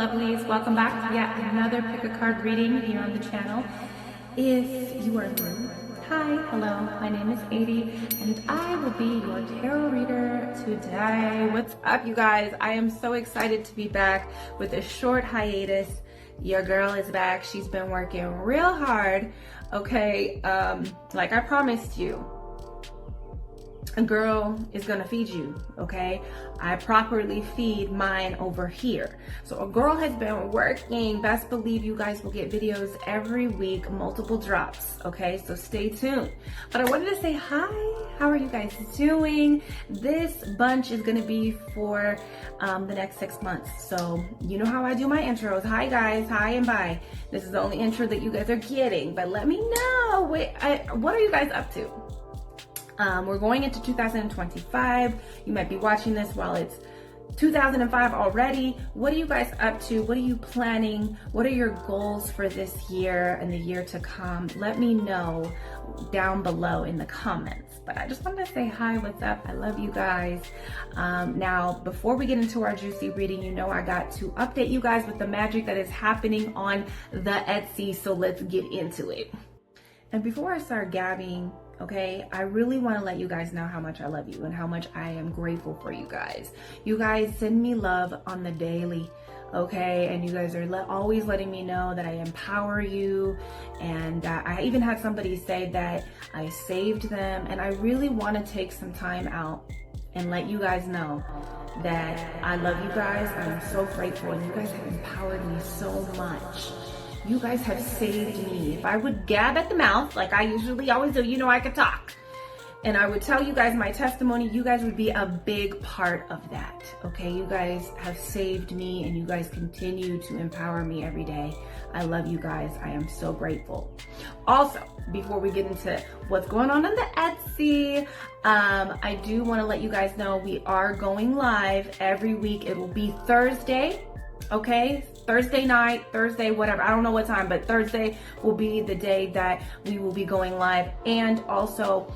lovelies, welcome back to yet another pick a card reading here on the channel. If you are new, hi, hello, my name is ADIE and I will be your tarot reader today. What's up, you guys? I am so excited to be back with a short hiatus. Your girl is back. She's been working real hard, okay? Like I promised you, a girl is gonna feed you, okay? I properly feed mine over here. So a girl has been working. Best believe you guys will get videos every week, multiple drops, okay? So stay tuned. But I wanted to say hi. How are you guys doing? This bunch is gonna be for the next 6 months. So you know how I do my intros. Hi guys, hi and bye. This is the only intro that you guys are getting, but let me know. What are you guys up to? We're going into 2025. You might be watching this while it's 2005 already. What are you guys up to? What are you planning? What are your goals for this year and the year to come? Let me know down below in the comments. But I just wanted to say hi, what's up? I love you guys. Now, before we get into our juicy reading, you know I got to update you guys with the magic that is happening on the Etsy, so let's get into it. And before I start gabbing, okay, I really want to let you guys know how much I love you and how much I am grateful for you guys. You guys send me love on the daily, okay? And you guys are always letting me know that I empower you. And I even had somebody say that I saved them. And I really want to take some time out and let you guys know that I love you guys. I'm so grateful. And you guys have empowered me so much. You guys have saved me. If I would gab at the mouth, like I usually always do, you know I could talk, and I would tell you guys my testimony, you guys would be a big part of that, okay? You guys have saved me, and you guys continue to empower me every day. I love you guys. I am so grateful. Also, before we get into what's going on the Etsy, I do want to let you guys know we are going live every week. It will be Thursday, okay? Thursday night, Thursday, whatever, I don't know what time, but Thursday will be the day that we will be going live. And also,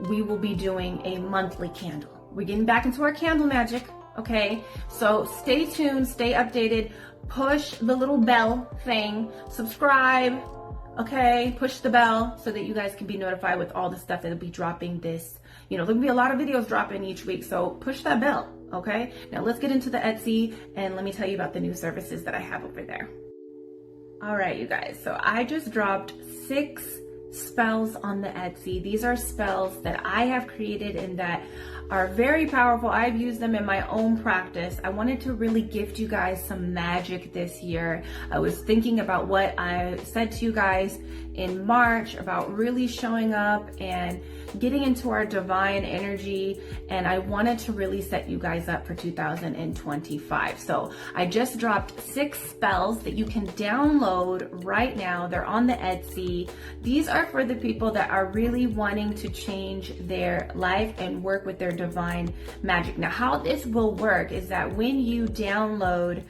we will be doing a monthly candle. We're getting back into our candle magic, okay? So stay tuned, stay updated, push the little bell thing, subscribe, okay? Push the bell so that you guys can be notified with all the stuff that'll be dropping this. You know, there'll be a lot of videos dropping each week, so push that bell. Okay, now let's get into the Etsy and let me tell you about the new services that I have over there. All right, you guys, so I just dropped 6 spells on the Etsy. These are spells that I have created and that are very powerful. I've used them in my own practice. I wanted to really gift you guys some magic this year. I was thinking about what I said to you guys in March about really showing up and getting into our divine energy, and I wanted to really set you guys up for 2025. So I just dropped 6 spells that you can download right now. They're on the Etsy. These are for the people that are really wanting to change their life and work with their divine magic. Now, how this will work is that when you download,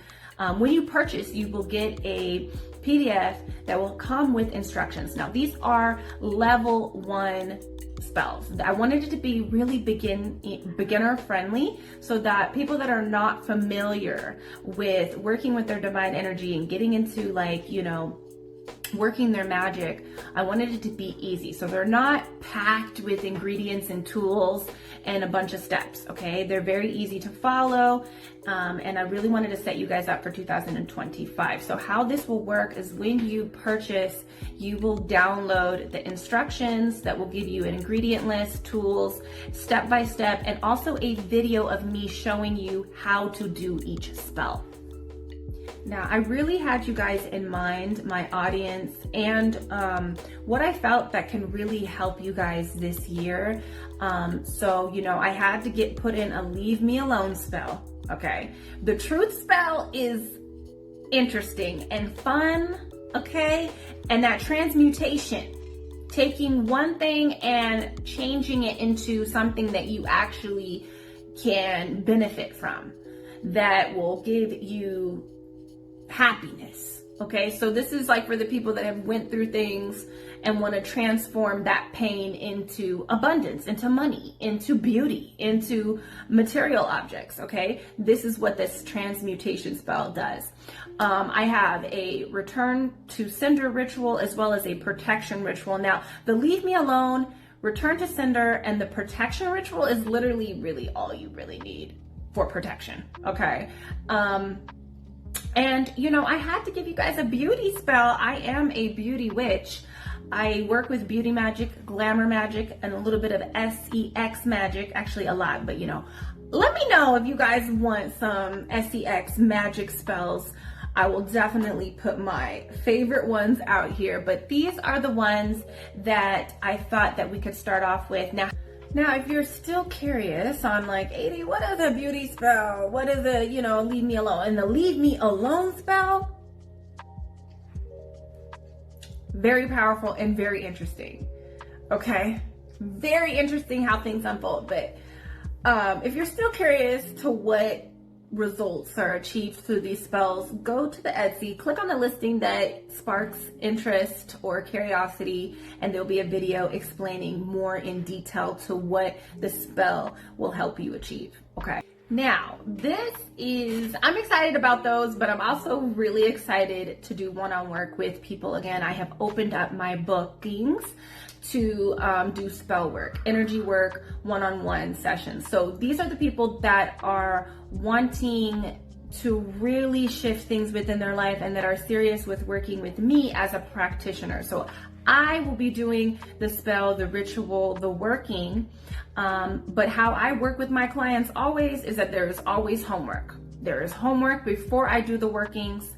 when you purchase, you will get a PDF that will come with instructions. Now, these are level 1 spells. I wanted it to be really beginner friendly so that people that are not familiar with working with their divine energy and getting into, like, you know, working their magic, I wanted it to be easy. So they're not packed with ingredients and tools and a bunch of steps, okay? They're very easy to follow, and I really wanted to set you guys up for 2025. So how this will work is when you purchase, you will download the instructions that will give you an ingredient list, tools, step by step, and also a video of me showing you how to do each spell. Now, I really had you guys in mind, my audience, and what I felt that can really help you guys this year. So, you know, I had to put in a leave me alone spell, okay? The truth spell is interesting and fun, okay? And that transmutation, taking one thing and changing it into something that you actually can benefit from, that will give you happiness, Okay, so this is like for the people that have went through things and want to transform that pain into abundance, into money, into beauty, into material objects. Okay, this is what this transmutation spell does. I have a return to sender ritual as well as a protection ritual. Now, the leave me alone, return to sender, and the protection ritual is literally really all you really need for protection. Okay. And you know, I had to give you guys a beauty spell. I am a beauty witch. I work with beauty magic, glamour magic, and a little bit of sex magic, actually a lot, but you know, let me know if you guys want some sex magic spells. I will definitely put my favorite ones out here, but these are the ones that I thought that we could start off with. Now, if you're still curious on like, ADIE, what is a beauty spell? What is a, you know, leave me alone? And the leave me alone spell, very powerful and very interesting. Okay, very interesting how things unfold. But if you're still curious to what results are achieved through these spells, go to the Etsy, click on the listing that sparks interest or curiosity, and there'll be a video explaining more in detail to what the spell will help you achieve. Okay, now I'm excited about those, but I'm also really excited to do one-on-one work with people. Again, I have opened up my bookings to do spell work, energy work, one-on-one sessions. So these are the people that are wanting to really shift things within their life and that are serious with working with me as a practitioner. So I will be doing the spell, the ritual, the working, but how I work with my clients always is that there is always homework. There is homework before I do the workings,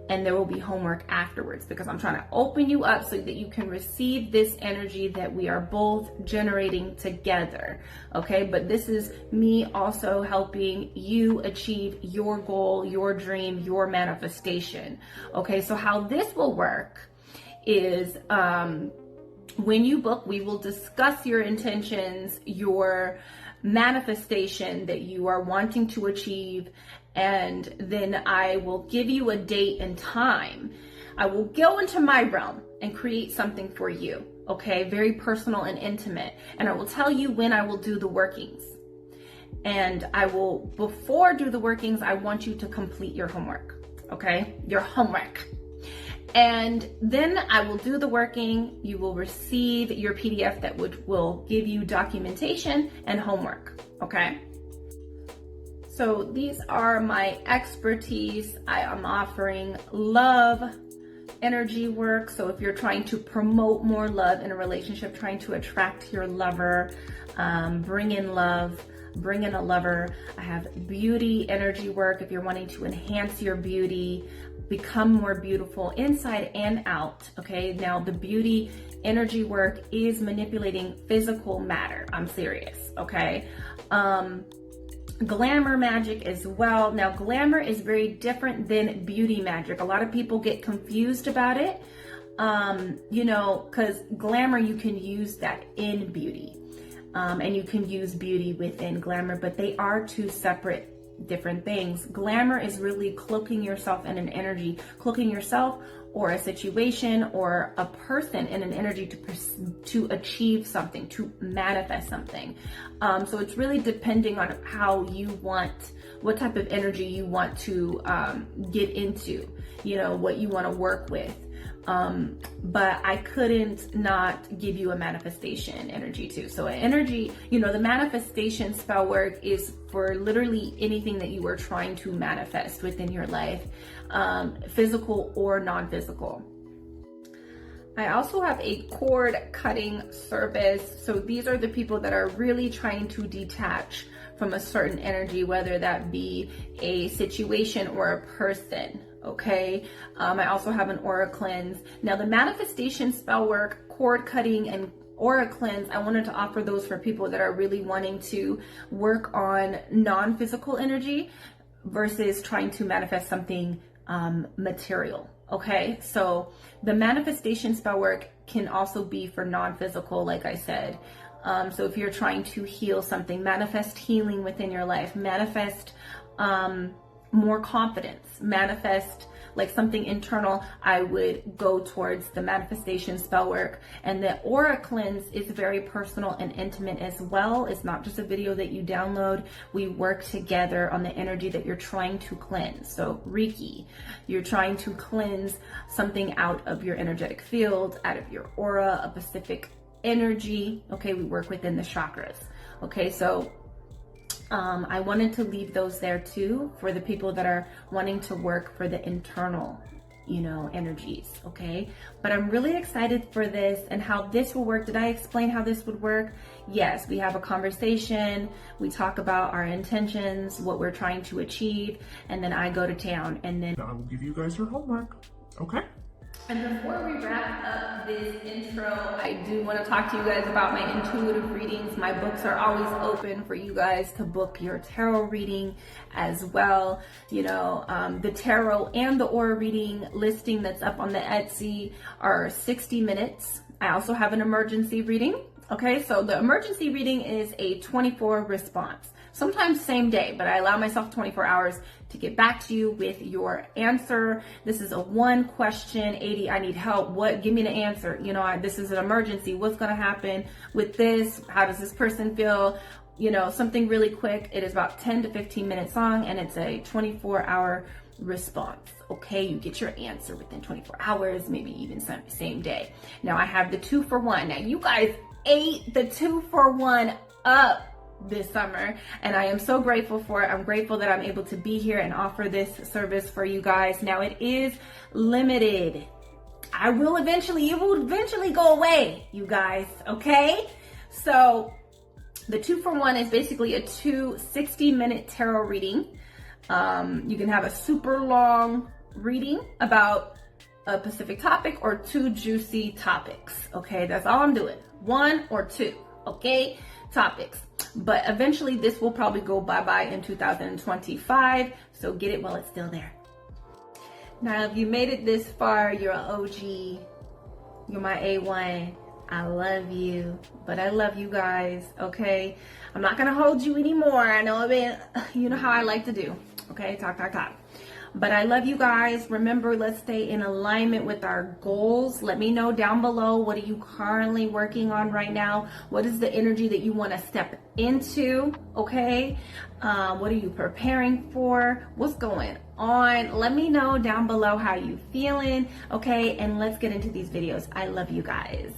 and there will be homework afterwards, because I'm trying to open you up so that you can receive this energy that we are both generating together. Okay, but this is me also helping you achieve your goal, your dream, your manifestation. Okay, so how this will work is when you book, we will discuss your intentions, your manifestation that you are wanting to achieve, and then I will give you a date and time. I will go into my realm and create something for you, okay? Very personal and intimate. And I will tell you when I will do the workings. And I will, before do the workings, I want you to complete your homework, okay? Your homework. And then I will do the working. You will receive your PDF that will give you documentation and homework, okay? So these are my expertise. I am offering love energy work. So if you're trying to promote more love in a relationship, trying to attract your lover, bring in love, bring in a lover. I have beauty energy work. If you're wanting to enhance your beauty, become more beautiful inside and out. Okay, now the beauty energy work is manipulating physical matter. I'm serious. Okay. Glamour magic as well. Now, glamour is very different than beauty magic. A lot of people get confused about it, you know, because glamour, you can use that in beauty, and you can use beauty within glamour, but they are two separate different things. Glamour is really cloaking yourself in an energy, cloaking yourself or a situation or a person in an energy to achieve something, to manifest something. So it's really depending on how you want, what type of energy you want to get into, you know, what you want to work with. But I couldn't not give you a manifestation energy too. So energy, you know, the manifestation spell work is for literally anything that you are trying to manifest within your life, physical or non-physical. I also have a cord cutting service. So these are the people that are really trying to detach from a certain energy, whether that be a situation or a person. Okay. I also have an aura cleanse. Now the manifestation spell work, cord cutting, and aura cleanse, I wanted to offer those for people that are really wanting to work on non-physical energy versus trying to manifest something material. Okay, so the manifestation spell work can also be for non-physical, like I said. So if you're trying to heal something, manifest healing within your life, manifest more confidence, manifest like something internal, I would go towards the manifestation spell work. And the aura cleanse is very personal and intimate as well. It's not just a video that you download. We work together on the energy that you're trying to cleanse. So Reiki, you're trying to cleanse something out of your energetic field, out of your aura, a specific energy. Okay, we work within the chakras. Okay, so I wanted to leave those there too for the people that are wanting to work for the internal, you know, energies. Okay, but I'm really excited for this and how this will work. Did I explain how this would work? Yes, we have a conversation, we talk about our intentions, what we're trying to achieve, and then I go to town, and then I will give you guys your homework. Okay. And before we wrap up this intro, I do want to talk to you guys about my intuitive readings. My books are always open for you guys to book your tarot reading as well. You know, the tarot and the aura reading listing that's up on the Etsy are 60 minutes. I also have an emergency reading. Okay, so the emergency reading is a 24 response. Sometimes same day, but I allow myself 24 hours to get back to you with your answer. This is a one question, ADIE, I need help. What? Give me the answer. You know, this is an emergency. What's going to happen with this? How does this person feel? You know, something really quick. It is about 10 to 15 minutes long, and it's a 24-hour response. Okay, you get your answer within 24 hours, maybe even same day. Now I have the 2-for-1. Now you guys ate the 2-for-1 up this summer, and I am so grateful for it. I'm grateful that I'm able to be here and offer this service for you guys. Now it is limited. It will eventually go away, you guys, okay? So the 2-for-1 is basically a 60-minute tarot reading. You can have a super long reading about a specific topic or 2 juicy topics, okay? That's all I'm doing, 1 or 2, okay, topics. But eventually this will probably go bye-bye in 2025, so get it while it's still there. Now, if you made it this far, you're an OG, you're my A1, I love you, but I love you guys, okay? I'm not gonna hold you anymore. I know I've been, you know how I like to do, okay? Talk. But I love you guys. Remember, let's stay in alignment with our goals. Let me know down below, what are you currently working on right now? What is the energy that you want to step into, okay? What are you preparing for? What's going on? Let me know down below how you feeling, okay? And let's get into these videos. I love you guys.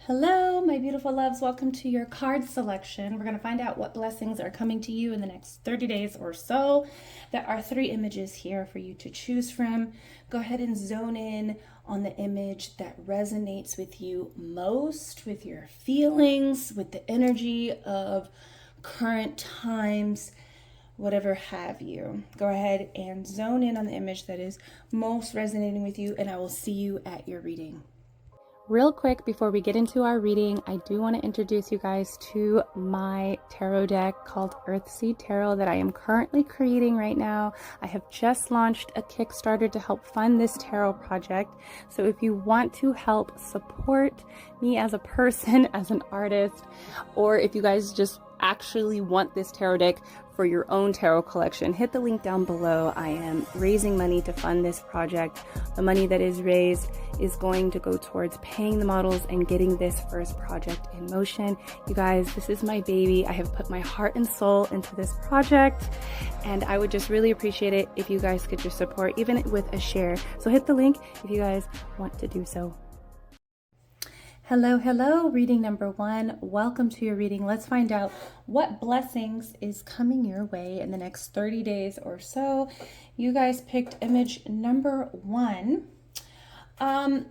Hello, my beautiful loves. Welcome to your card selection. We're going to find out what blessings are coming to you in the next 30 days or so. There are 3 images here for you to choose from. Go ahead and zone in on the image that resonates with you most, with your feelings, with the energy of current times, whatever have you. Go ahead and zone in on the image that is most resonating with you, and I will see you at your reading. Real quick, before we get into our reading, I do want to introduce you guys to my tarot deck called EARTHSEED Tarot that I am currently creating right now. I have just launched a Kickstarter to help fund this tarot project. So if you want to help support me as a person, as an artist, or if you guys just actually want this tarot deck for your own tarot collection, hit the link down below. I am raising money to fund this project. The money that is raised is going to go towards paying the models and getting this first project in motion. You guys, this is my baby. I have put my heart and soul into this project, and I would just really appreciate it if you guys could just support, even with a share. So hit the link if you guys want to do so. Hello, reading number 1. Welcome to your reading. Let's find out what blessings is coming your way in the next 30 days or so. You guys picked image number 1.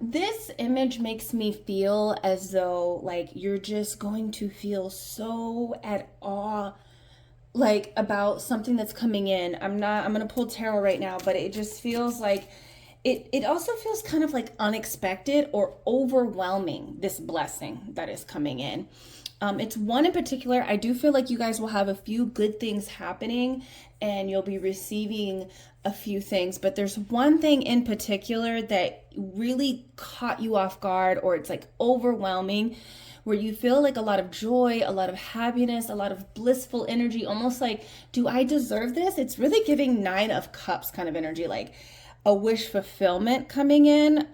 This image makes me feel as though like you're just going to feel so at awe, like about something that's coming in. I'm going to pull tarot right now, but it just feels like it also feels kind of like unexpected or overwhelming, this blessing that is coming in. It's one in particular. I do feel like you guys will have a few good things happening and you'll be receiving a few things, but there's one thing in particular that really caught you off guard, or it's like overwhelming, where you feel like a lot of joy, a lot of happiness, a lot of blissful energy, almost like, do I deserve this? It's really giving 9 of Cups kind of energy, like a wish fulfillment coming in,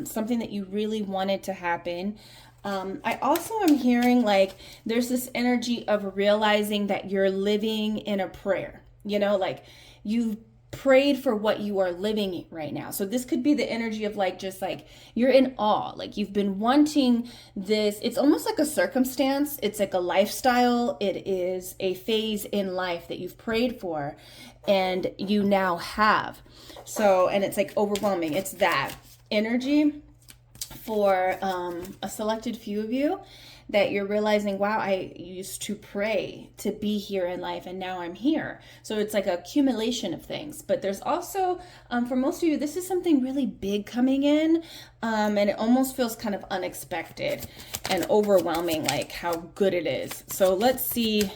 something that you really wanted to happen. I also am hearing like there's this energy of realizing that you're living in a prayer, you know, like you've prayed for what you are living right now. So this could be the energy of like, just like you're in awe, like you've been wanting this. It's almost like a circumstance. It's like a lifestyle. It is a phase in life that you've prayed for and you now have. So, and it's like overwhelming. It's that energy for a selected few of you that you're realizing, wow, I used to pray to be here in life and now I'm here. So it's like an accumulation of things. But there's also, for most of you, this is something really big coming in, and it almost feels kind of unexpected and overwhelming, like how good it is. So let's see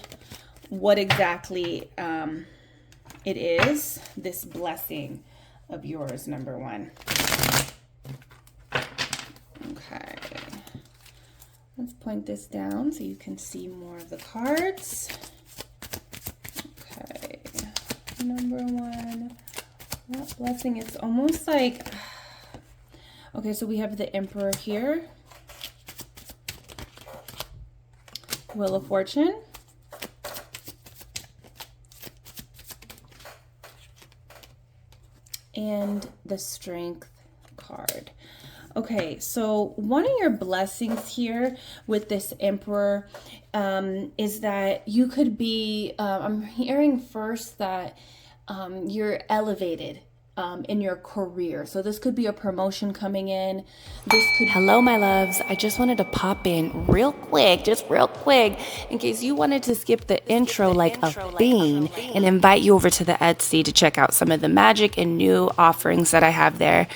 what exactly it is, this blessing of yours, number 1. Okay. Let's point this down so you can see more of the cards. Okay, number 1. That blessing is almost like, okay, so we have the Emperor here. Wheel of Fortune. And the Strength card. Okay, so one of your blessings here with this Emperor is that you could be, I'm hearing first that you're elevated in your career. So this could be a promotion coming in. This could. Hello, my loves. I just wanted to pop in real quick, just real quick, in case you wanted to skip the intro like a fiend and invite you over to the Etsy to check out some of the magic and new offerings that I have there.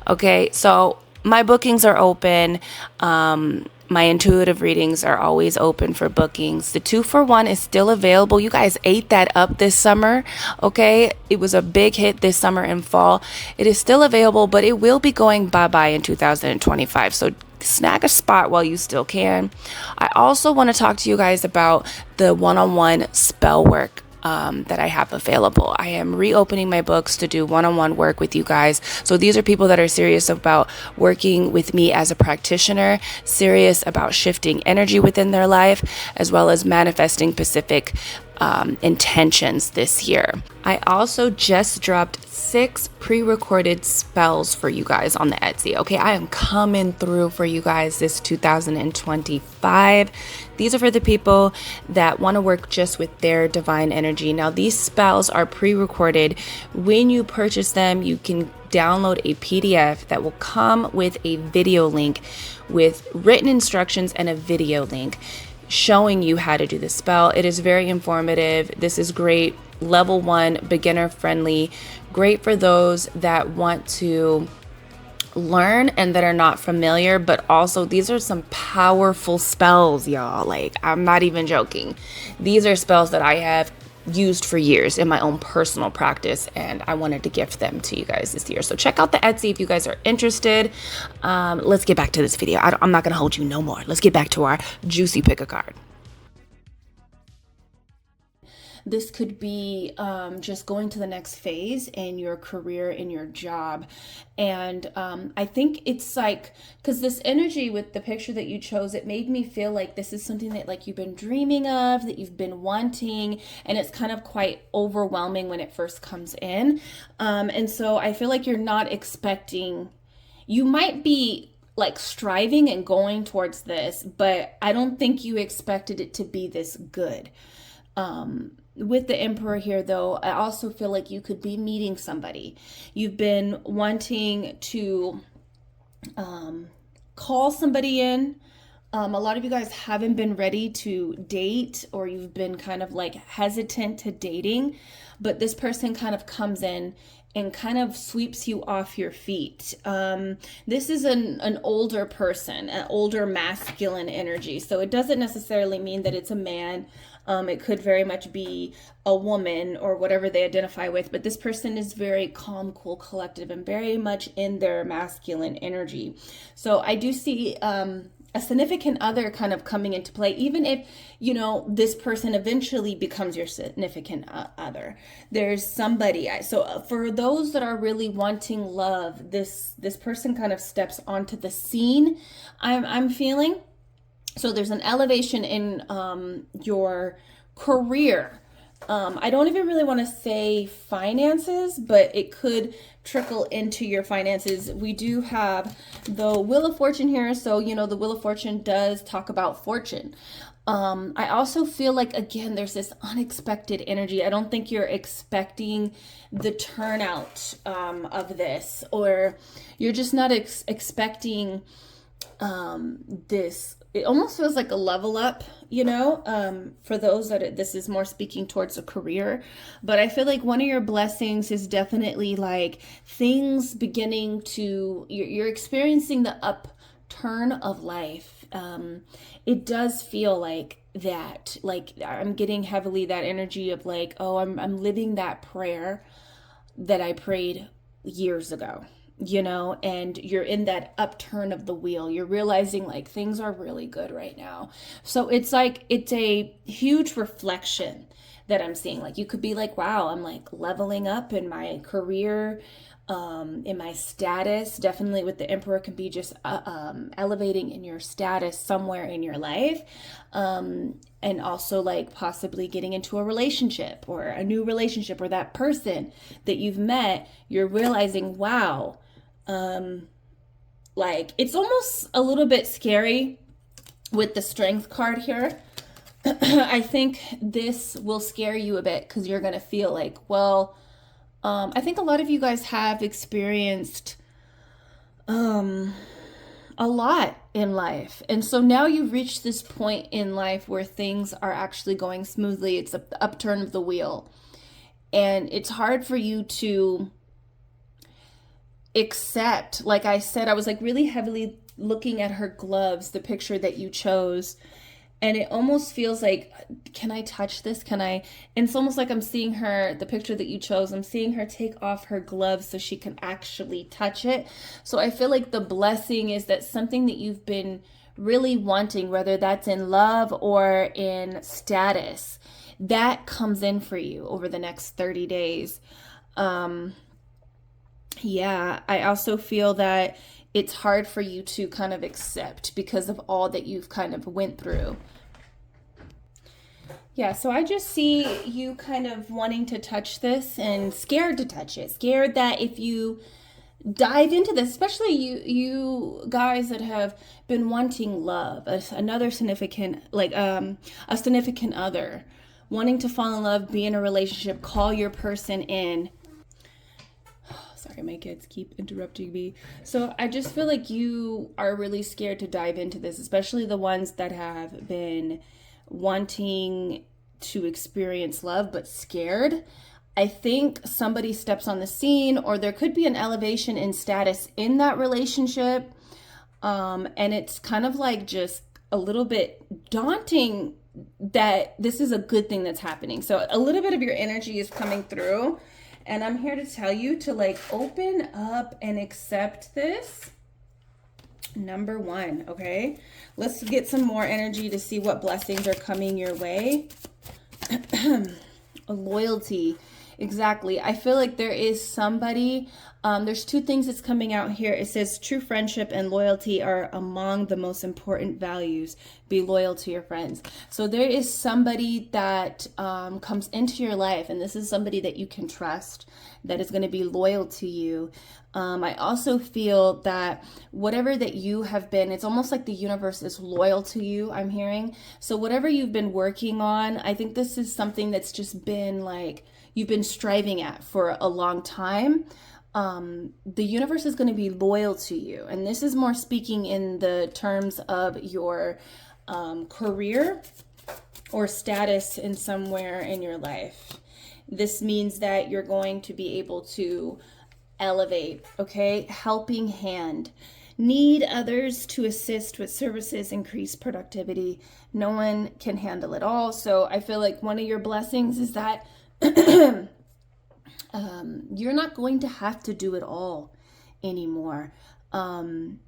Okay, so my bookings are open. My intuitive readings are always open for bookings. The 2-for-1 is still available. You guys ate that up this summer, okay? It was a big hit this summer and fall. It is still available, but it will be going bye-bye in 2025. So snag a spot while you still can. I also want to talk to you guys about the one-on-one spell work that I have available. I am reopening my books to do one-on-one work with you guys. So these are people that are serious about working with me as a practitioner, serious about shifting energy within their life, as well as manifesting specific intentions this year. I also just dropped 6 pre-recorded spells for you guys on the Etsy. Okay, I am coming through for you guys this 2025. These are for the people that want to work just with their divine energy. Now, these spells are pre-recorded. When you purchase them, you can download a PDF that will come with a video link with written instructions and a video link showing you how to do the spell. It is very informative. This is great. Level 1, beginner friendly. Great for those that want to learn and that are not familiar, but also these are some powerful spells, y'all. Like, I'm not even joking. These are spells that I have used for years in my own personal practice, and I wanted to gift them to you guys this year. So check out the Etsy if you guys are interested. Let's get back to this video. I'm not gonna hold you no more. Let's get back to our juicy pick a card. This could be just going to the next phase in your career, in your job. And I think it's like, because this energy with the picture that you chose, it made me feel like this is something that like you've been dreaming of, that you've been wanting, and it's kind of quite overwhelming when it first comes in. And so I feel like you're not expecting, you might be like striving and going towards this, but I don't think you expected it to be this good. With the Emperor here, though, I also feel like you could be meeting somebody. You've been wanting to call somebody in. A lot of you guys haven't been ready to date, or you've been kind of like hesitant to dating, but this person kind of comes in and kind of sweeps you off your feet. This is an older person, an older masculine energy. So it doesn't necessarily mean that it's a man. It could very much be a woman or whatever they identify with, but this person is very calm, cool, collective, and very much in their masculine energy. So I do see a significant other kind of coming into play, even if, you know, this person eventually becomes your significant other. There's somebody. So for those that are really wanting love, this person kind of steps onto the scene. I'm feeling. So there's an elevation in your career. I don't even really want to say finances, but it could trickle into your finances. We do have the Wheel of Fortune here. So, you know, the Wheel of Fortune does talk about fortune. I also feel like, again, there's this unexpected energy. I don't think you're expecting the turnout of this, or you're just not expecting this. It almost feels like a level up, you know, for those that this is more speaking towards a career. But I feel like one of your blessings is definitely like things beginning to, you're experiencing the upturn of life. It does feel like that, like I'm getting heavily that energy of like, oh, I'm living that prayer that I prayed years ago. You know, and you're in that upturn of the wheel. You're realizing like things are really good right now. So it's like, it's a huge reflection that I'm seeing. Like you could be like, wow, I'm like leveling up in my career, in my status. Definitely with the Emperor can be just elevating in your status somewhere in your life. And also like possibly getting into a relationship or a new relationship, or that person that you've met, you're realizing, wow, like it's almost a little bit scary with the Strength card here. I think this will scare you a bit because you're going to feel like, well, I think a lot of you guys have experienced a lot in life. And so now you've reached this point in life where things are actually going smoothly. It's the upturn of the wheel. And it's hard for you to accept. Like I said, I was like really heavily looking at her gloves, the picture that you chose. And it almost feels like, can I touch this? Can I? And it's almost like I'm seeing her, the picture that you chose, I'm seeing her take off her gloves so she can actually touch it. So I feel like the blessing is that something that you've been really wanting, whether that's in love or in status, that comes in for you over the next 30 days. Yeah, I also feel that it's hard for you to kind of accept because of all that you've kind of went through. Yeah, so I just see you kind of wanting to touch this and scared to touch it. Scared that if you dive into this, especially you guys that have been wanting love, another significant, like a significant other, wanting to fall in love, be in a relationship, call your person in. Sorry, my kids keep interrupting me. So I just feel like you are really scared to dive into this, especially the ones that have been wanting to experience love but scared. I think somebody steps on the scene, or there could be an elevation in status in that relationship. And it's kind of like just a little bit daunting that this is a good thing that's happening. So a little bit of your energy is coming through. And I'm here to tell you to like open up and accept this. Number one, okay? Let's get some more energy to see what blessings are coming your way. Loyalty. Exactly. I feel like there is somebody, there's two things that's coming out here. It says true friendship and loyalty are among the most important values. Be loyal to your friends. So there is somebody that comes into your life, and this is somebody that you can trust, that is going to be loyal to you. I also feel that whatever that you have been, it's almost like the universe is loyal to you, I'm hearing. So whatever you've been working on, I think this is something that's just been like, you've been striving at for a long time. The universe is going to be loyal to you. And this is more speaking in the terms of your career or status in somewhere in your life. This means that you're going to be able to elevate, okay? Helping hand. Need others to assist with services, increase productivity. No one can handle it all. So I feel like one of your blessings is that you're not going to have to do it all anymore.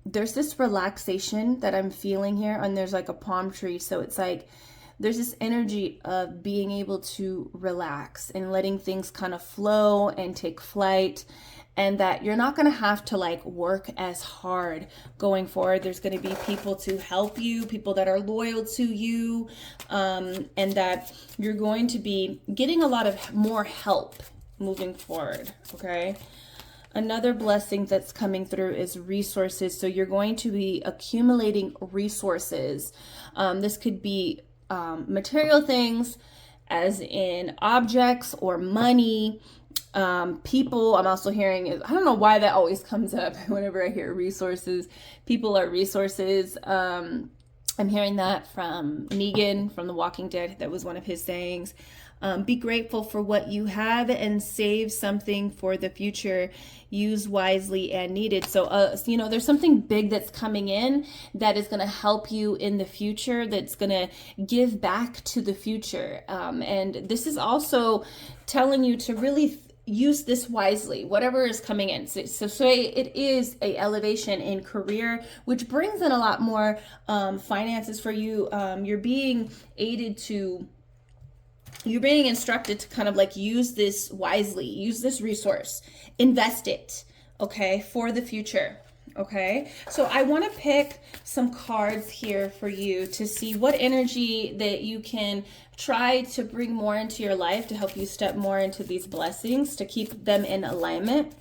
there's this relaxation that I'm feeling here, and there's like a palm tree. So it's like there's this energy of being able to relax and letting things kind of flow and take flight, and that you're not going to have to like work as hard going forward. There's going to be people to help you, people that are loyal to you, and that you're going to be getting a lot of more help moving forward, okay? Another blessing that's coming through is resources. So you're going to be accumulating resources. This could be material things, as in objects or money, people. I'm also hearing, I don't know why that always comes up whenever I hear resources. People are resources. I'm hearing that from Negan from The Walking Dead. That was one of his sayings. Be grateful for what you have and save something for the future. Use wisely and needed. So, you know, there's something big that's coming in that is going to help you in the future, that's going to give back to the future. And this is also telling you to really use this wisely, whatever is coming in. So say it is a elevation in career, which brings in a lot more finances for you. You're being instructed to kind of like use this wisely, use this resource, invest it, okay, for the future. Okay, so I want to pick some cards here for you to see what energy that you can try to bring more into your life to help you step more into these blessings, to keep them in alignment.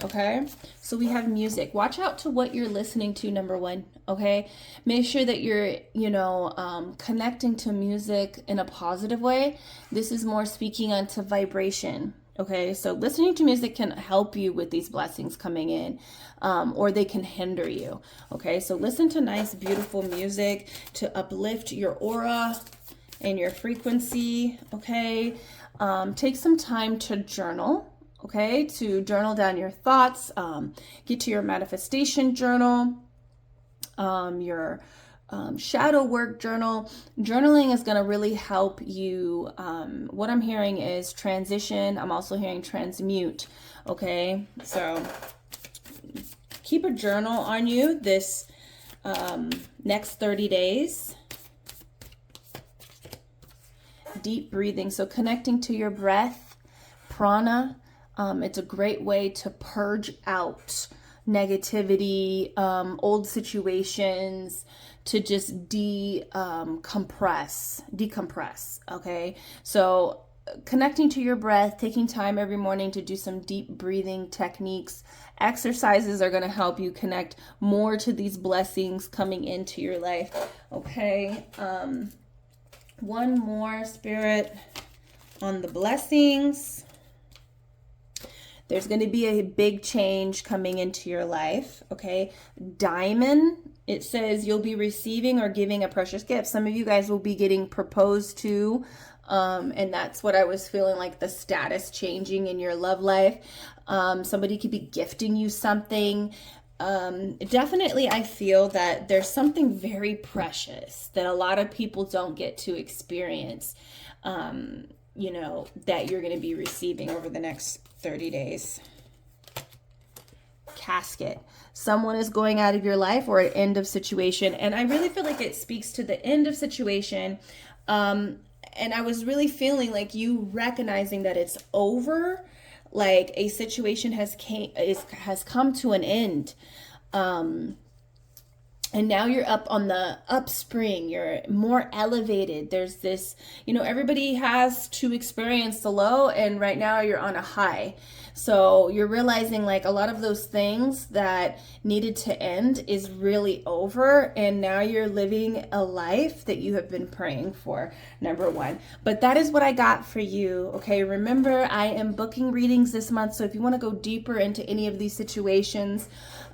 Okay, so we have music. Watch out to what you're listening to, number one. Okay, make sure that you're, connecting to music in a positive way. This is more speaking onto vibration. Okay, so listening to music can help you with these blessings coming in, or they can hinder you. Okay, so listen to nice, beautiful music to uplift your aura and your frequency. Okay, take some time to journal. Okay, to journal down your thoughts, get to your manifestation journal, your shadow work journal. Journaling is going to really help you. What I'm hearing is transition. I'm also hearing transmute. Okay, so keep a journal on you this next 30 days. Deep breathing. So connecting to your breath, prana. It's a great way to purge out negativity, old situations, to just decompress. Okay, so connecting to your breath, taking time every morning to do some deep breathing techniques. Exercises are going to help you connect more to these blessings coming into your life. Okay, one more, Spirit, on the blessings. There's going to be a big change coming into your life, okay? Diamond, it says you'll be receiving or giving a precious gift. Some of you guys will be getting proposed to, and that's what I was feeling, like the status changing in your love life. Somebody could be gifting you something. Definitely, I feel that there's something very precious that a lot of people don't get to experience, that you're going to be receiving over the next 30 days. Casket. Someone is going out of your life, or an end of situation. And I really feel like it speaks to the end of situation. And I was really feeling like you recognizing that it's over, like a situation has come to an end. And now you're up on the upspring. You're more elevated. There's this, everybody has to experience the low, and right now you're on a high. So you're realizing like a lot of those things that needed to end is really over, and now you're living a life that you have been praying for, number one. But that is what I got for you. Okay, remember, I am booking readings this month, so if you want to go deeper into any of these situations,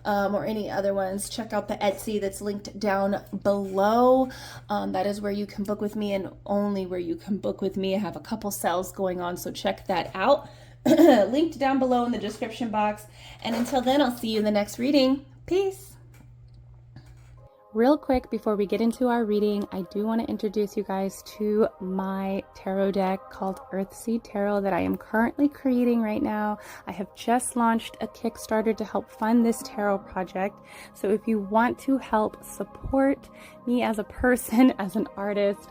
or any other ones, check out the Etsy that's linked down below. That is where you can book with me, and only where you can book with me. I have a couple sales going on, so check that out. Linked down below in the description box. And until then, I'll see you in the next reading. Peace. Real quick, before we get into our reading, I do want to introduce you guys to my tarot deck called EARTHSEED Tarot that I am currently creating right now. I have just launched a Kickstarter to help fund this tarot project. So if you want to help support me as a person, as an artist,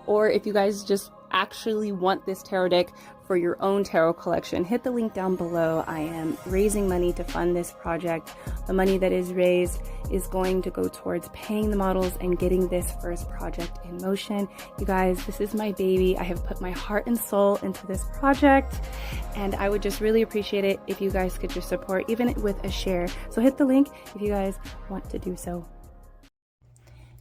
or if you guys just actually want this tarot deck for your own tarot collection, hit the link down below. I am raising money to fund this project. The money that is raised is going to go towards paying the models and getting this first project in motion. You guys, this is my baby. I have put my heart and soul into this project, and I would just really appreciate it if you guys could just support, even with a share. So hit the link if you guys want to do so.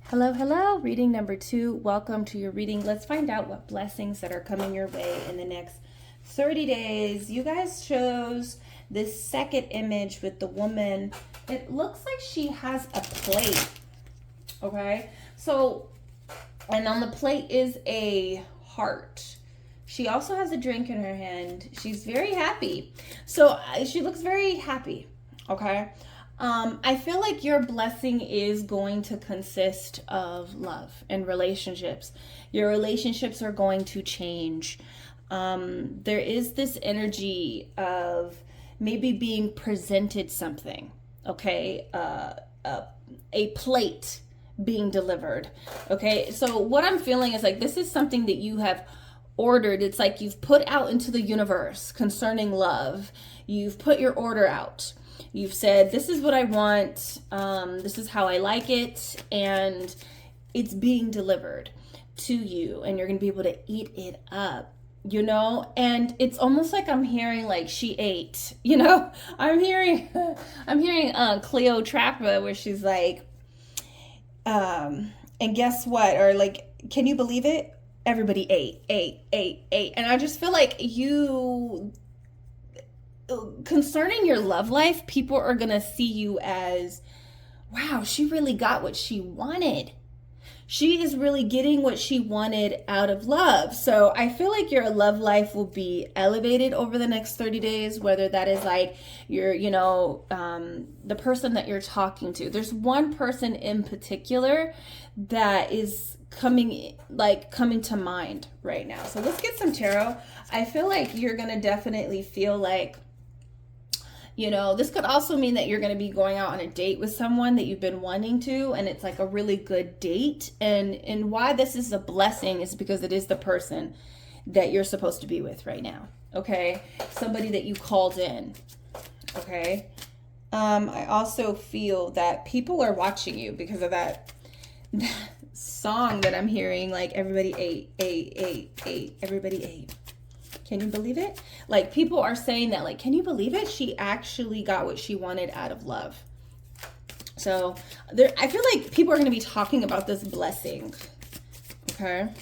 Hello, reading number 2. Welcome to your reading. Let's find out what blessings that are coming your way in the next 30 days. You guys chose this second image with the woman. It looks like she has a plate, okay? So, and on the plate is a heart. She also has a drink in her hand. She's very happy. So she looks very happy, okay? I feel like your blessing is going to consist of love and relationships. Your relationships are going to change. There is this energy of maybe being presented something, okay? A plate being delivered, okay? So what I'm feeling is like this is something that you have ordered. It's like you've put out into the universe concerning love. You've put your order out. You've said, this is what I want, this is how I like it, and it's being delivered to you, and you're going to be able to eat it up, you know? And it's almost like I'm hearing like she ate, you know? I'm hearing Cleopatra where she's like, and guess what? Or like, can you believe it? Everybody ate. And I just feel like concerning your love life, people are gonna see you as, wow, she really got what she wanted. She is really getting what she wanted out of love. So I feel like your love life will be elevated over the next 30 days, whether that is like your, the person that you're talking to. There's one person in particular that is coming to mind right now. So let's get some tarot. I feel like you're gonna definitely feel like, this could also mean that you're going to be going out on a date with someone that you've been wanting to, and it's like a really good date. And why this is a blessing is because it is the person that you're supposed to be with right now, okay? Somebody that you called in, okay? I also feel that people are watching you because of that song that I'm hearing, like everybody ate, everybody ate. Can you believe it? Like people are saying that, like, can you believe it? She actually got what she wanted out of love. So I feel like people are going to be talking about this blessing, okay?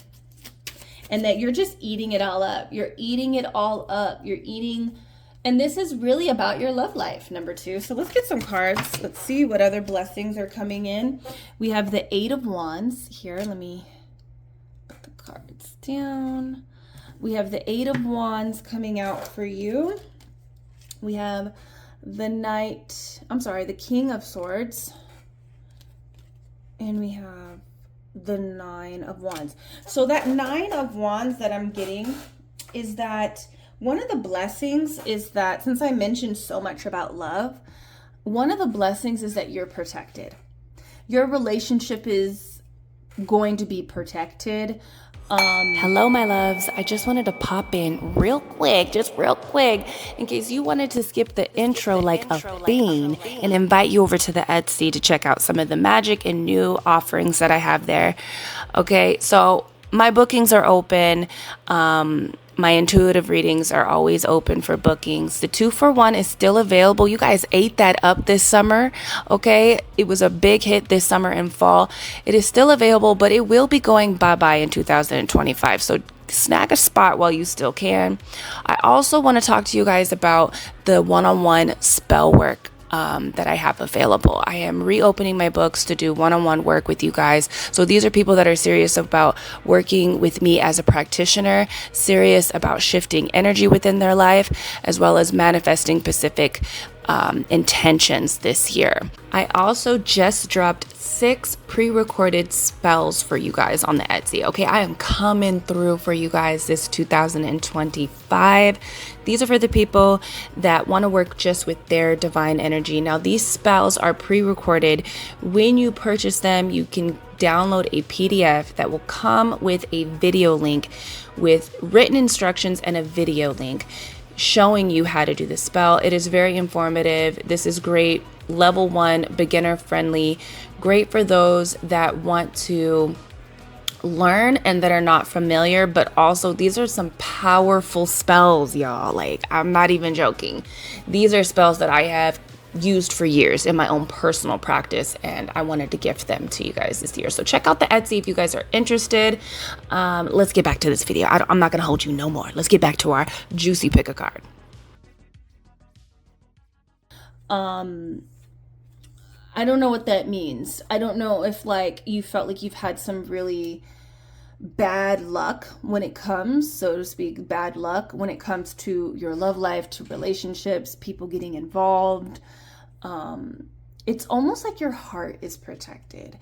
And that you're just eating it all up. You're eating it all up. You're eating, and this is really about your love life, number 2. So let's get some cards. Let's see what other blessings are coming in. We have the 8 of Wands here. Let me put the cards down. We have the 8 of Wands coming out for you. We have the King of Swords. And we have the 9 of Wands. So that 9 of Wands that I'm getting is that one of the blessings is that, since I mentioned so much about love, one of the blessings is that you're protected. Your relationship is going to be protected. Hello, my loves. I just wanted to pop in real quick, in case you wanted to skip the intro like a fiend, and invite you over to the Etsy to check out some of the magic and new offerings that I have there. Okay, so my bookings are open. My intuitive readings are always open for bookings. The 2-for-1 is still available. You guys ate that up this summer, okay? It was a big hit this summer and fall. It is still available, but it will be going bye-bye in 2025. So snag a spot while you still can. I also want to talk to you guys about the one-on-one spell work that I have available. I am reopening my books to do one-on-one work with you guys. So these are people that are serious about working with me as a practitioner, serious about shifting energy within their life, as well as manifesting specific intentions this year. I also just dropped 6 pre-recorded spells for you guys on the Etsy. Okay, I am coming through for you guys this 2025. These are for the people that want to work just with their divine energy. Now, these spells are pre-recorded. When you purchase them, you can download a PDF that will come with a video link with written instructions and a video link showing you how to do the spell. It is very informative. This is great. Level 1, beginner friendly. Great for those that want to learn and that are not familiar, but also these are some powerful spells, y'all. Like, I'm not even joking. These are spells that I have used for years in my own personal practice, and I wanted to gift them to you guys this year. So check out the Etsy if you guys are interested. Let's get back to this video. I'm not gonna hold you no more. Let's get back to our juicy pick a card. I don't know what that means. I don't know if like you felt like you've had some really bad luck when it comes, so to speak, bad luck when it comes to your love life, to relationships, people getting involved. It's almost like your heart is protected.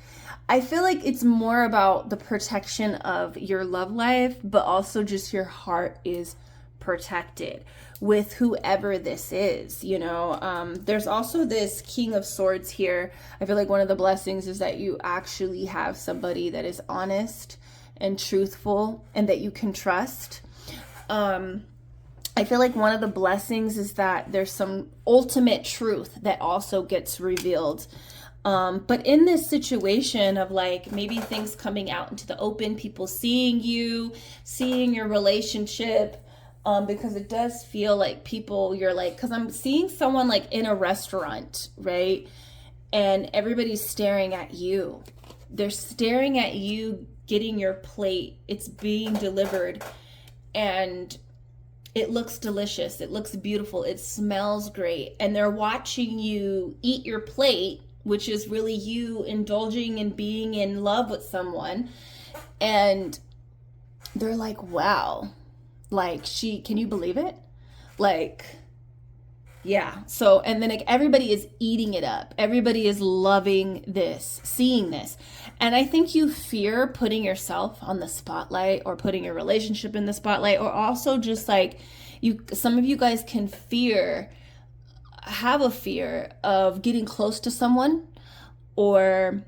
I feel like it's more about the protection of your love life, but also just your heart is protected with whoever this is, you know. There's also this King of Swords here. I feel like one of the blessings is that you actually have somebody that is honest and truthful and that you can trust. I feel like one of the blessings is that there's some ultimate truth that also gets revealed. But in this situation of like maybe things coming out into the open, people seeing you, seeing your relationship, because it does feel like people, you're like, because I'm seeing someone like in a restaurant, right? And everybody's staring at you. They're staring at you getting your plate. It's being delivered and it looks delicious. It looks beautiful. It smells great. And they're watching you eat your plate, which is really you indulging and being in love with someone. And they're like, wow, like can you believe it? Like, yeah. So, and then like everybody is eating it up. Everybody is loving this, seeing this. And I think you fear putting yourself on the spotlight or putting your relationship in the spotlight, or also just like some of you guys can have a fear of getting close to someone, or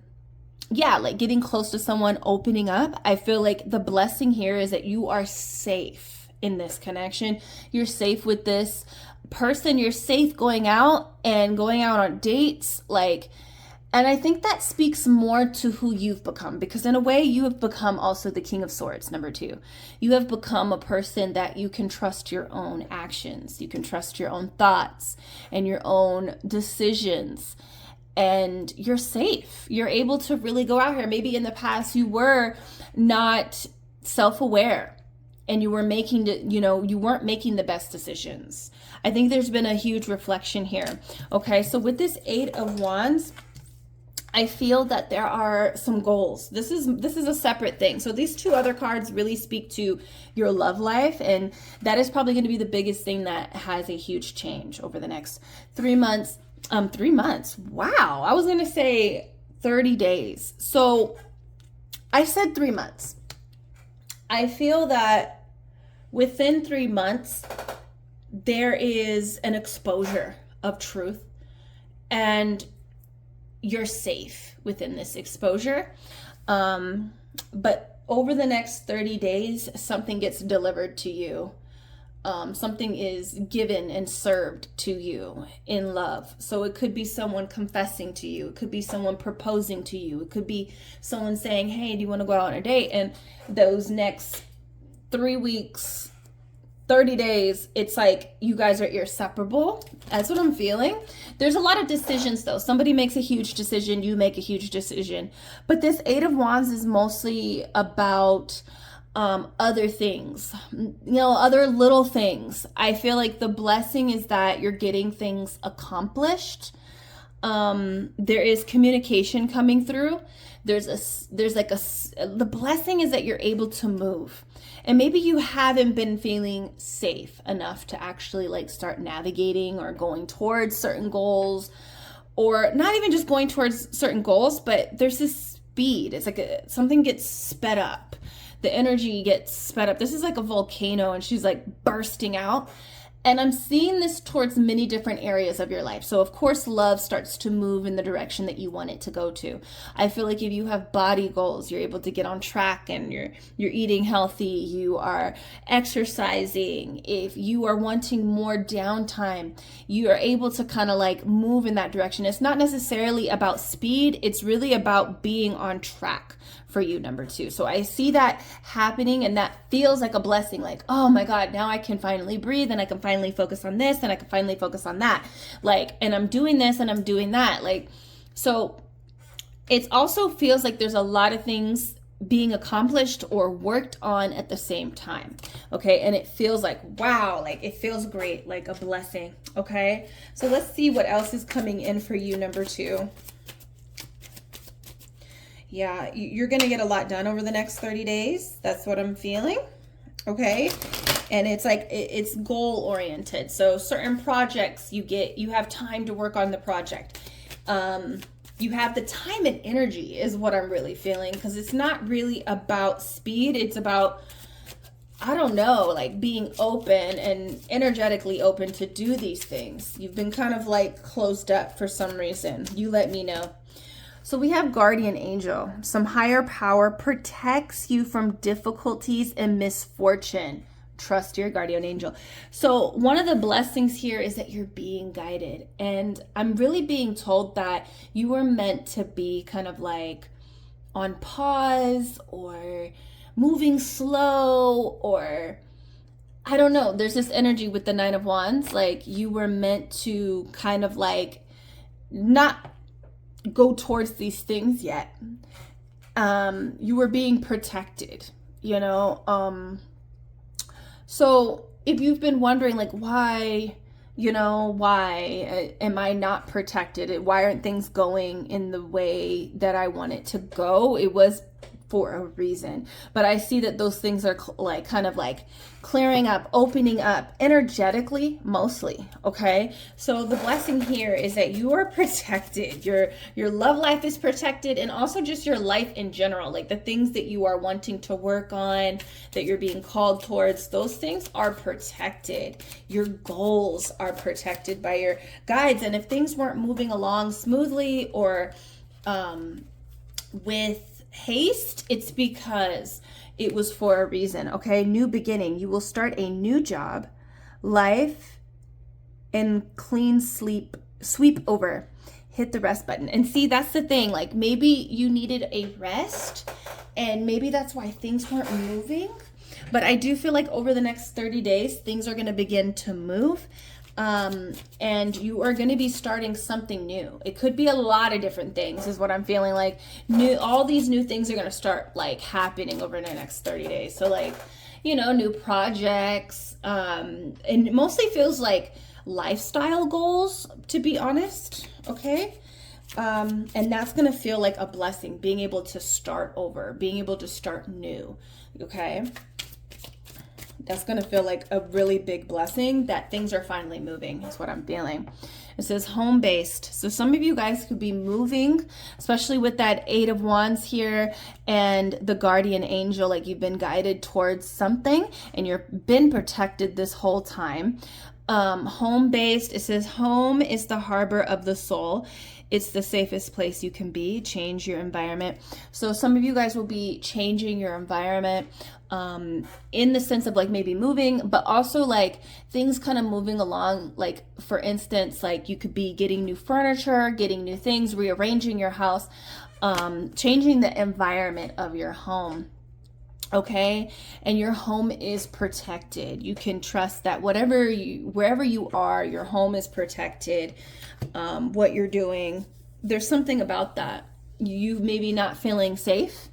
yeah, like getting close to someone, opening up. I feel like the blessing here is that you are safe in this connection. You're safe with this person. You're safe going out on dates, like, and I think that speaks more to who you've become, because in a way you have become also the King of Swords, number 2. You have become a person that you can trust your own actions. You can trust your own thoughts and your own decisions, and you're safe. You're able to really go out here. Maybe in the past you were not self-aware and you were you weren't making the best decisions. I think there's been a huge reflection here. Okay, so with this 8 of Wands, I feel that there are some goals. This is a separate thing. So these 2 other cards really speak to your love life, and that is probably going to be the biggest thing that has a huge change over the next 3 months. 3 months. Wow. I was going to say 30 days. So I said 3 months. I feel that within 3 months, there is an exposure of truth, and you're safe within this exposure. But over the next 30 days, something gets delivered to you. Something is given and served to you in love. So it could be someone confessing to you. It could be someone proposing to you. It could be someone saying, hey, do you want to go out on a date? And those next 3 weeks, 30 days, it's like you guys are inseparable. That's what I'm feeling. There's a lot of decisions though. Somebody makes a huge decision, you make a huge decision. But this 8 of Wands is mostly about other things, other little things. I feel like the blessing is that you're getting things accomplished. There is communication coming through. the blessing is that you're able to move. And maybe you haven't been feeling safe enough to actually like start navigating or going towards certain goals, or not even just going towards certain goals, but there's this speed. It's like something gets sped up. The energy gets sped up. This is like a volcano and she's like bursting out. And I'm seeing this towards many different areas of your life. So of course, love starts to move in the direction that you want it to go to. I feel like if you have body goals, you're able to get on track and you're eating healthy, you are exercising. If you are wanting more downtime, you are able to kind of like move in that direction. It's not necessarily about speed. It's really about being on track for you, number 2. So I see that happening, and that feels like a blessing. Like, oh my God, now I can finally breathe, and I can finally focus on this, and I can finally focus on that. Like, and I'm doing this and I'm doing that. Like, so it also feels like there's a lot of things being accomplished or worked on at the same time. Okay. And it feels like, wow, like it feels great, like a blessing. Okay. So let's see what else is coming in for you, number 2. Yeah, you're going to get a lot done over the next 30 days. That's what I'm feeling. Okay. And it's like, it's goal oriented. So certain projects you have time to work on the project. You have the time and energy is what I'm really feeling, because it's not really about speed. It's about, I don't know, like being open and energetically open to do these things. You've been kind of like closed up for some reason. You let me know. So we have guardian angel. Some higher power protects you from difficulties and misfortune. Trust your guardian angel. So one of the blessings here is that you're being guided. And I'm really being told that you were meant to be kind of like on pause or moving slow, or I don't know. There's this energy with the 9 of Wands. Like you were meant to kind of like not go towards these things yet. You were being protected, you know? So if you've been wondering like, why am I not protected? Why aren't things going in the way that I want it to go? It was for a reason. But I see that those things are like kind of like clearing up, opening up energetically, mostly. Okay. So the blessing here is that you are protected. Your love life is protected, and also just your life in general, like the things that you are wanting to work on, that you're being called towards, those things are protected. Your goals are protected by your guides. And if things weren't moving along smoothly or with haste, it's because it was for a reason. Okay. New beginning. You will start a new job, life, and clean sweep over. Hit the rest button. And see, that's the thing. Like maybe you needed a rest, and maybe that's why things weren't moving. But I do feel like over the next 30 days, things are going to begin to move. And you are going to be starting something new. It could be a lot of different things is what I'm feeling like. All these new things are going to start like happening over the next 30 days. So like, you know, new projects, and it mostly feels like lifestyle goals, to be honest. Okay. And that's going to feel like a blessing, being able to start over, being able to start new. Okay. That's going to feel like a really big blessing that things are finally moving is what I'm feeling. It says home-based. So some of you guys could be moving, especially with that 8 of Wands here and the guardian angel, like you've been guided towards something and you've been protected this whole time. Home-based, it says home is the harbor of the soul. It's the safest place you can be. Change your environment. So some of you guys will be changing your environment in the sense of like maybe moving, but also like things kind of moving along. Like for instance, like you could be getting new furniture, getting new things, rearranging your house, changing the environment of your home. Okay. And your home is protected. You can trust that wherever you are, your home is protected. What you're doing, there's something about that. You maybe not feeling safe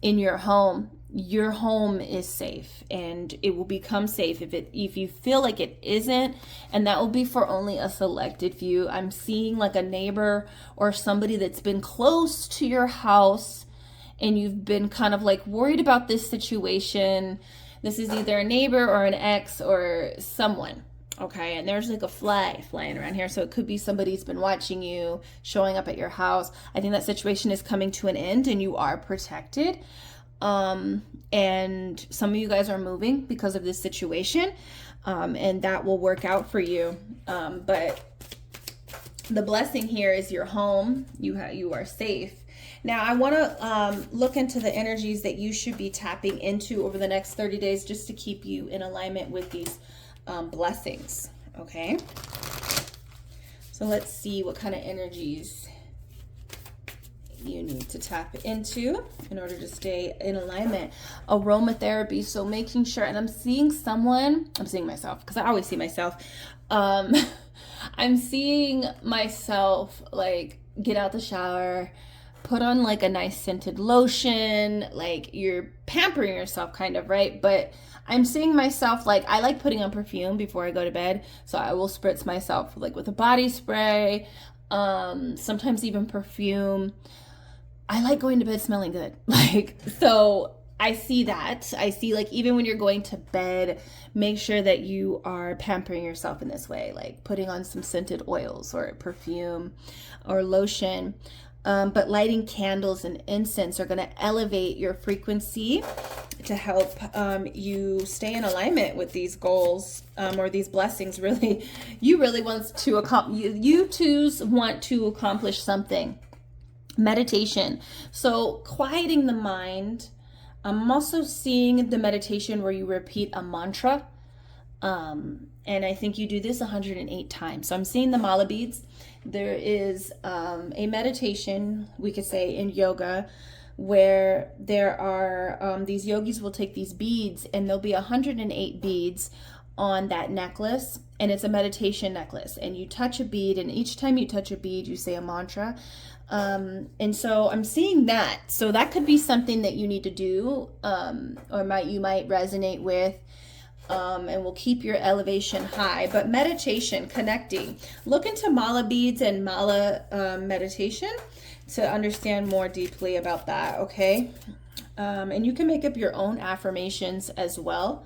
in your home. Your home is safe, and it will become safe if you feel like it isn't, and that will be for only a selected few. I'm seeing like a neighbor or somebody that's been close to your house and you've been kind of like worried about this situation. This is either a neighbor or an ex or someone. Okay, and there's like a fly flying around here. So it could be somebody's been watching you, showing up at your house. I think that situation is coming to an end and you are protected. And some of you guys are moving because of this situation. And that will work out for you. But the blessing here is your home. You are safe. Now I want to look into the energies that you should be tapping into over the next 30 days just to keep you in alignment with these blessings. Okay, so let's see what kind of energies you need to tap into in order to stay in alignment. Aromatherapy, so making sure, and I'm seeing myself, because I always see myself. I'm seeing myself like get out the shower, put on like a nice scented lotion, like you're pampering yourself kind of, right? But I'm seeing myself like, I like putting on perfume before I go to bed. So I will spritz myself like with a body spray, sometimes even perfume. I like going to bed smelling good. So I see that. I see like even when you're going to bed, make sure that you are pampering yourself in this way, like putting on some scented oils or perfume or lotion. But lighting candles and incense are going to elevate your frequency to help you stay in alignment with these goals or these blessings. Really, you really want to want to accomplish something. Meditation. So quieting the mind. I'm also seeing the meditation where you repeat a mantra. And I think you do this 108 times. So I'm seeing the mala beads. There is a meditation, we could say in yoga, where there are these yogis will take these beads, and there'll be 108 beads on that necklace, and it's a meditation necklace, and you touch a bead, and each time you touch a bead you say a mantra. And so I'm seeing that. So that could be something that you need to do, or you might resonate with. And will keep your elevation high. But meditation, connecting. Look into mala beads and mala meditation to understand more deeply about that, okay? And you can make up your own affirmations as well,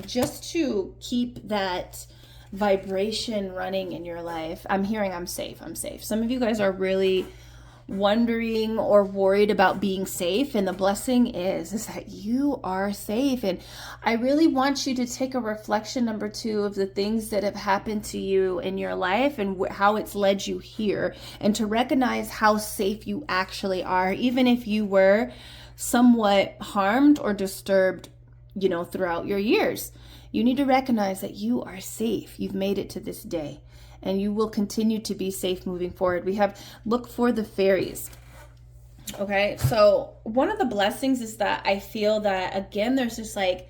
just to keep that vibration running in your life. I'm hearing I'm safe, I'm safe. Some of you guys are really wondering or worried about being safe, and the blessing is that you are safe. And I really want you to take a reflection, number 2, of the things that have happened to you in your life and how it's led you here, and to recognize how safe you actually are, even if you were somewhat harmed or disturbed, throughout your years. You need to recognize that you are safe. You've made it to this day, and you will continue to be safe moving forward. We have look for the fairies. Okay, so one of the blessings is that I feel that, again, there's just like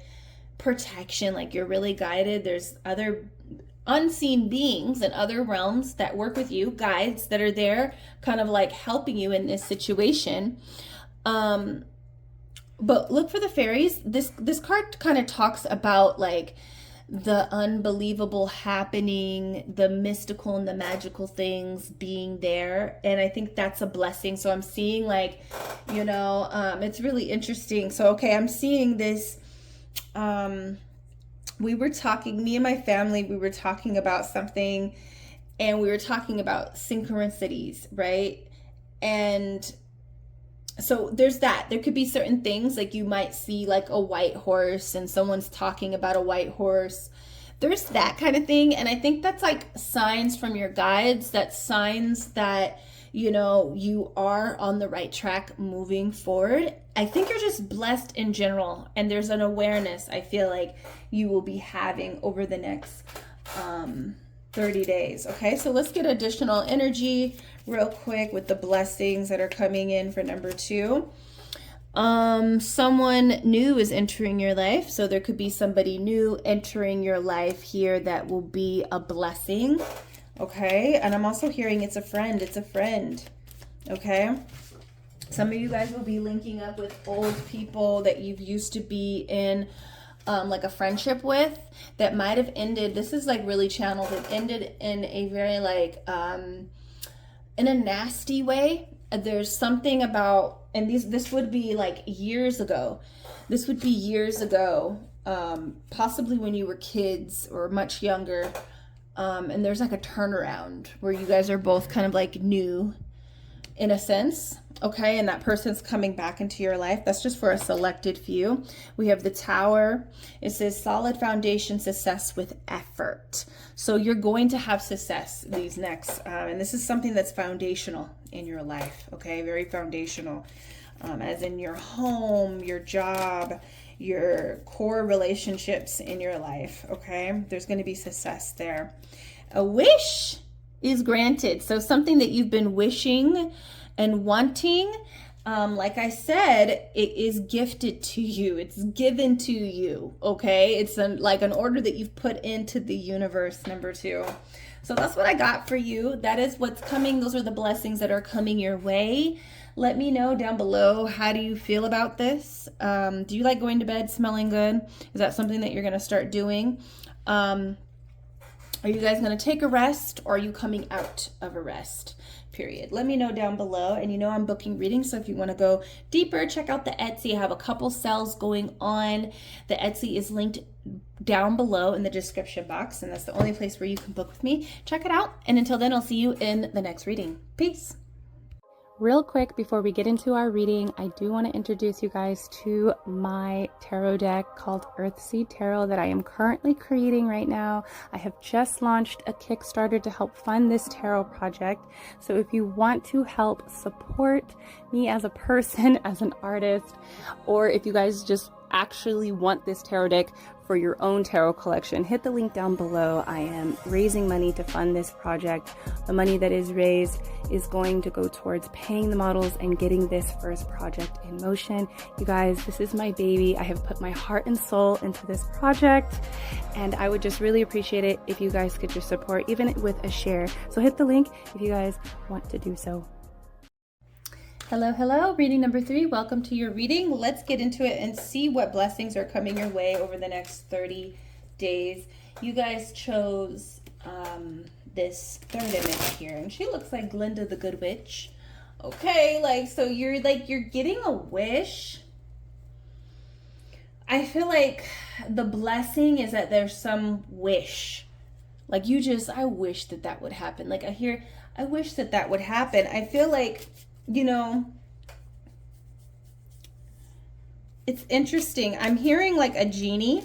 protection, like you're really guided. There's other unseen beings in other realms that work with you, guides that are there kind of like helping you in this situation. But look for the fairies. This card kind of talks about like the unbelievable happening, the mystical and the magical things being there. And I think that's a blessing. So I'm seeing like, it's really interesting. So, okay, I'm seeing this. Me and my family, we were talking about something, and we were talking about synchronicities, right? And so there's that. There could be certain things, like you might see like a white horse and someone's talking about a white horse. There's that kind of thing. And I think that's like signs from your guides, that's signs that, you are on the right track moving forward. I think you're just blessed in general. And there's an awareness I feel like you will be having over the next 30 days. Okay, so let's get additional energy real quick with the blessings that are coming in for number 2. Someone new is entering your life. So there could be somebody new entering your life here that will be a blessing. Okay, and I'm also hearing it's a friend. Okay, some of you guys will be linking up with old people that you've used to be in like a friendship with that might have ended. This is like really channeled. It ended in a very like in a nasty way. there's something about, and this would be like years ago. This would be years ago, possibly when you were kids or much younger. And there's like a turnaround where you guys are both kind of like new in a sense, okay? And that person's coming back into your life. That's just for a selected few. We have the Tower. It says solid foundation, success with effort. So you're going to have success these next, and this is something that's foundational in your life, okay? Very foundational, as in your home, your job, your core relationships in your life, okay? There's going to be success there. A wish is granted. So something that you've been wishing and wanting, like I said, it is gifted to you. It's given to you, okay? It's like an order that you've put into the universe, number 2. So that's what I got for you. That is what's coming. Those are the blessings that are coming your way. Let me know down below, how do you feel about this? Do you like going to bed smelling good? Is that something that you're going to start doing? Are you guys going to take a rest, or are you coming out of a rest period? Let me know down below. And you know I'm booking readings, so if you want to go deeper, check out the Etsy. I have a couple sales going on. The Etsy is linked down below in the description box, and that's the only place where you can book with me. Check it out, and until then, I'll see you in the next reading. Peace. Real quick, before we get into our reading, I do want to introduce you guys to my tarot deck called EARTHSEED Tarot that I am currently creating right now. I have just launched a Kickstarter to help fund this tarot project. So if you want to help support me as a person, as an artist, or if you guys just actually want this tarot deck for your own tarot collection, hit the link down below. I am raising money to fund this project. The money that is raised is going to go towards paying the models and getting this first project in motion. You guys, this is my baby. I have put my heart and soul into this project, and I would just really appreciate it if you guys could just support, even with a share. So hit the link if you guys want to do so. Hello, hello. Reading number 3. Welcome to your reading. Let's get into it and see what blessings are coming your way over the next 30 days. You guys chose this third image here, and she looks like Glinda the Good Witch. Okay, so you're getting a wish. I feel like the blessing is that there's some wish. I wish that would happen. I wish that would happen. I feel like, it's interesting. I'm hearing like a genie,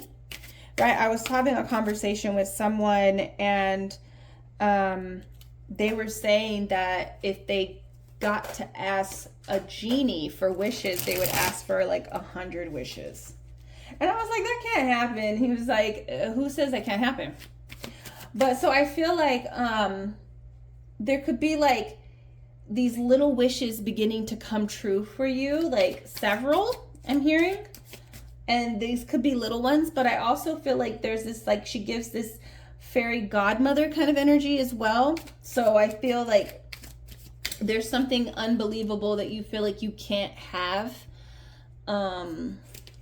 right? I was having a conversation with someone, and they were saying that if they got to ask a genie for wishes, they would ask for like 100 wishes. And I was like, that can't happen. He was like, who says that can't happen? But so I feel like there could be like these little wishes beginning to come true for you, like several I'm hearing, and these could be little ones, but I also feel like there's this, like, she gives this fairy godmother kind of energy as well. So I feel like there's something unbelievable that you feel like you can't have,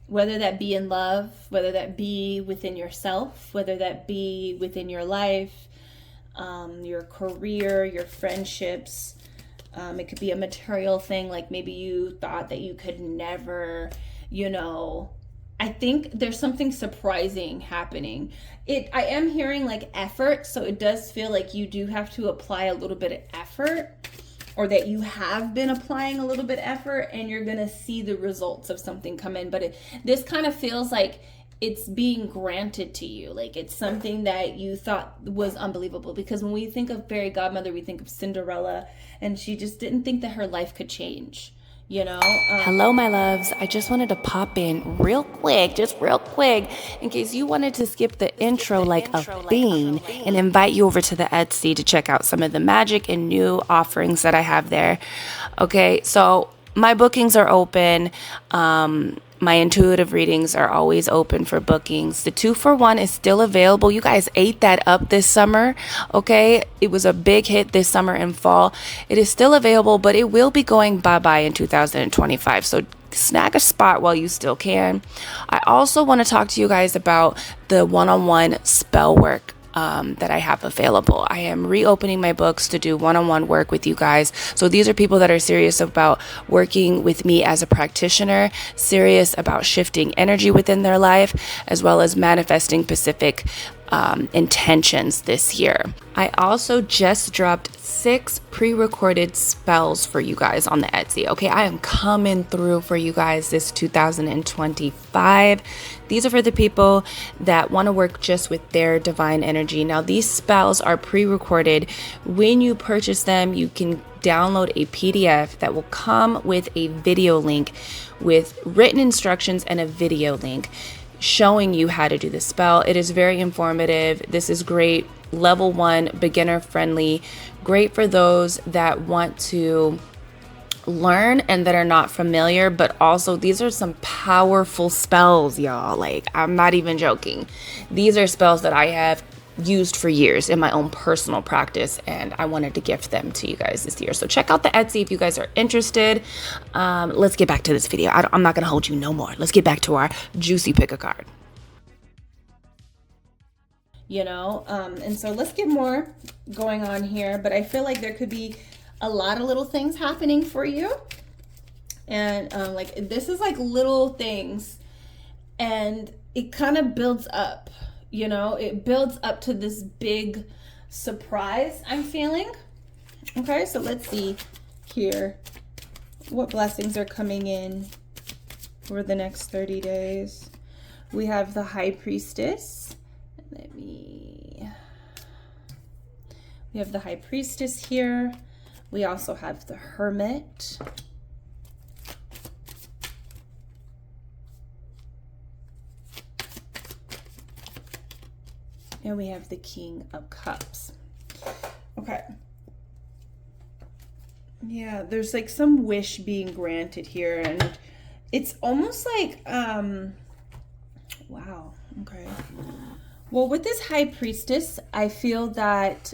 whether that be in love, whether that be within yourself, whether that be within your life, your career, your friendships. It could be a material thing, like maybe you thought that you could never, I think there's something surprising happening. I am hearing like effort, so it does feel like you do have to apply a little bit of effort, or that you have been applying a little bit of effort, and you're gonna see the results of something come in. But this kind of feels like it's being granted to you. Like it's something that you thought was unbelievable, because when we think of fairy godmother, we think of Cinderella, and she just didn't think that her life could change, Hello, my loves. I just wanted to pop in real quick, in case you wanted to skip the intro like a bean, and invite you over to the Etsy to check out some of the magic and new offerings that I have there. Okay, so my bookings are open. My intuitive readings are always open for bookings. The 2-for-1 is still available. You guys ate that up this summer, okay? It was a big hit this summer and fall. It is still available, but it will be going bye-bye in 2025. So snag a spot while you still can. I also want to talk to you guys about the one-on-one spell work that I have available. I am reopening my books to do one-on-one work with you guys. So these are people that are serious about working with me as a practitioner, serious about shifting energy within their life, as well as manifesting specific intentions this year. I also just dropped 6 pre-recorded spells for you guys on the Etsy. Okay, I am coming through for you guys this 2025. These are for the people that want to work just with their divine energy. Now, these spells are pre-recorded. When you purchase them, you can download a PDF that will come with a video link with written instructions and a video link showing you how to do the spell. It is very informative. This is great. Level 1, beginner friendly. Great for those that want to learn and that are not familiar, but also these are some powerful spells, y'all. Like, I'm not even joking. These are spells that I have used for years in my own personal practice, and I wanted to gift them to you guys this year. So check out the Etsy if you guys are interested. Let's get back to this video. I'm not gonna hold you no more. Let's get back to our juicy pick a card. You know, and so let's get more going on here, but I feel like there could be a lot of little things happening for you. And like, this is like little things, and it kind of builds up. You know, it builds up to this big surprise I'm feeling. Okay, so let's see here what blessings are coming in for the next 30 days. We have the High Priestess. We have the High Priestess here. We also have the Hermit. And we have the King of Cups. Okay. Yeah, there's like some wish being granted here, and it's almost like, wow, okay. Well, with this High Priestess, I feel that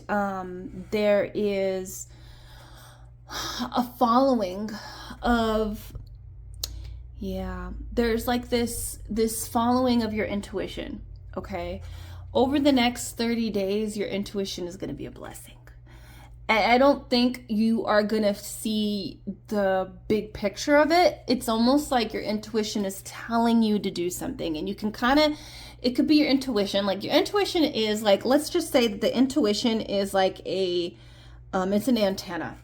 there is a following of, yeah, there's like this following of your intuition, okay? Over the next 30 days, your intuition is going to be a blessing. And I don't think you are going to see the big picture of it. It's almost like your intuition is telling you to do something. And you can kind of, it could be your intuition. Like, your intuition is like, let's just say that the intuition is like a, it's an antenna.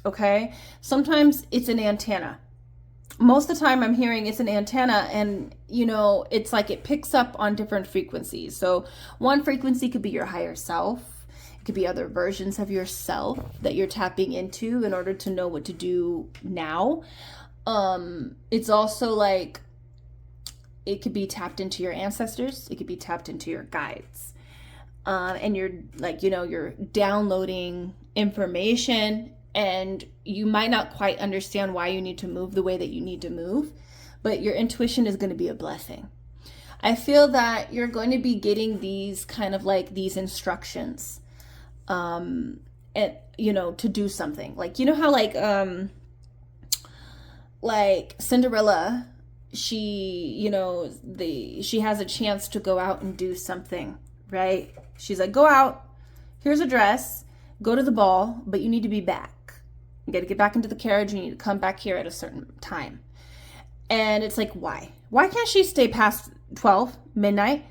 Okay? Sometimes it's an antenna. Most of the time I'm hearing it's an antenna, and you know, it's like it picks up on different frequencies. So one frequency could be your higher self. It could be other versions of yourself that you're tapping into in order to know what to do now. It's also like, it could be tapped into your ancestors. It could be tapped into your guides. And you're like, you know, you're downloading information, and you might not quite understand why you need to move the way that you need to move, but your intuition is going to be a blessing. I feel that you're going to be getting these kind of like these instructions, and you know, to do something. Like, you know how like Cinderella, she, you know, she has a chance to go out and do something, right? She's like, go out, here's a dress, go to the ball, but you need to be back. You got to get back into the carriage. You need to come back here at a certain time. And it's like, why? Why can't she stay past 12 midnight?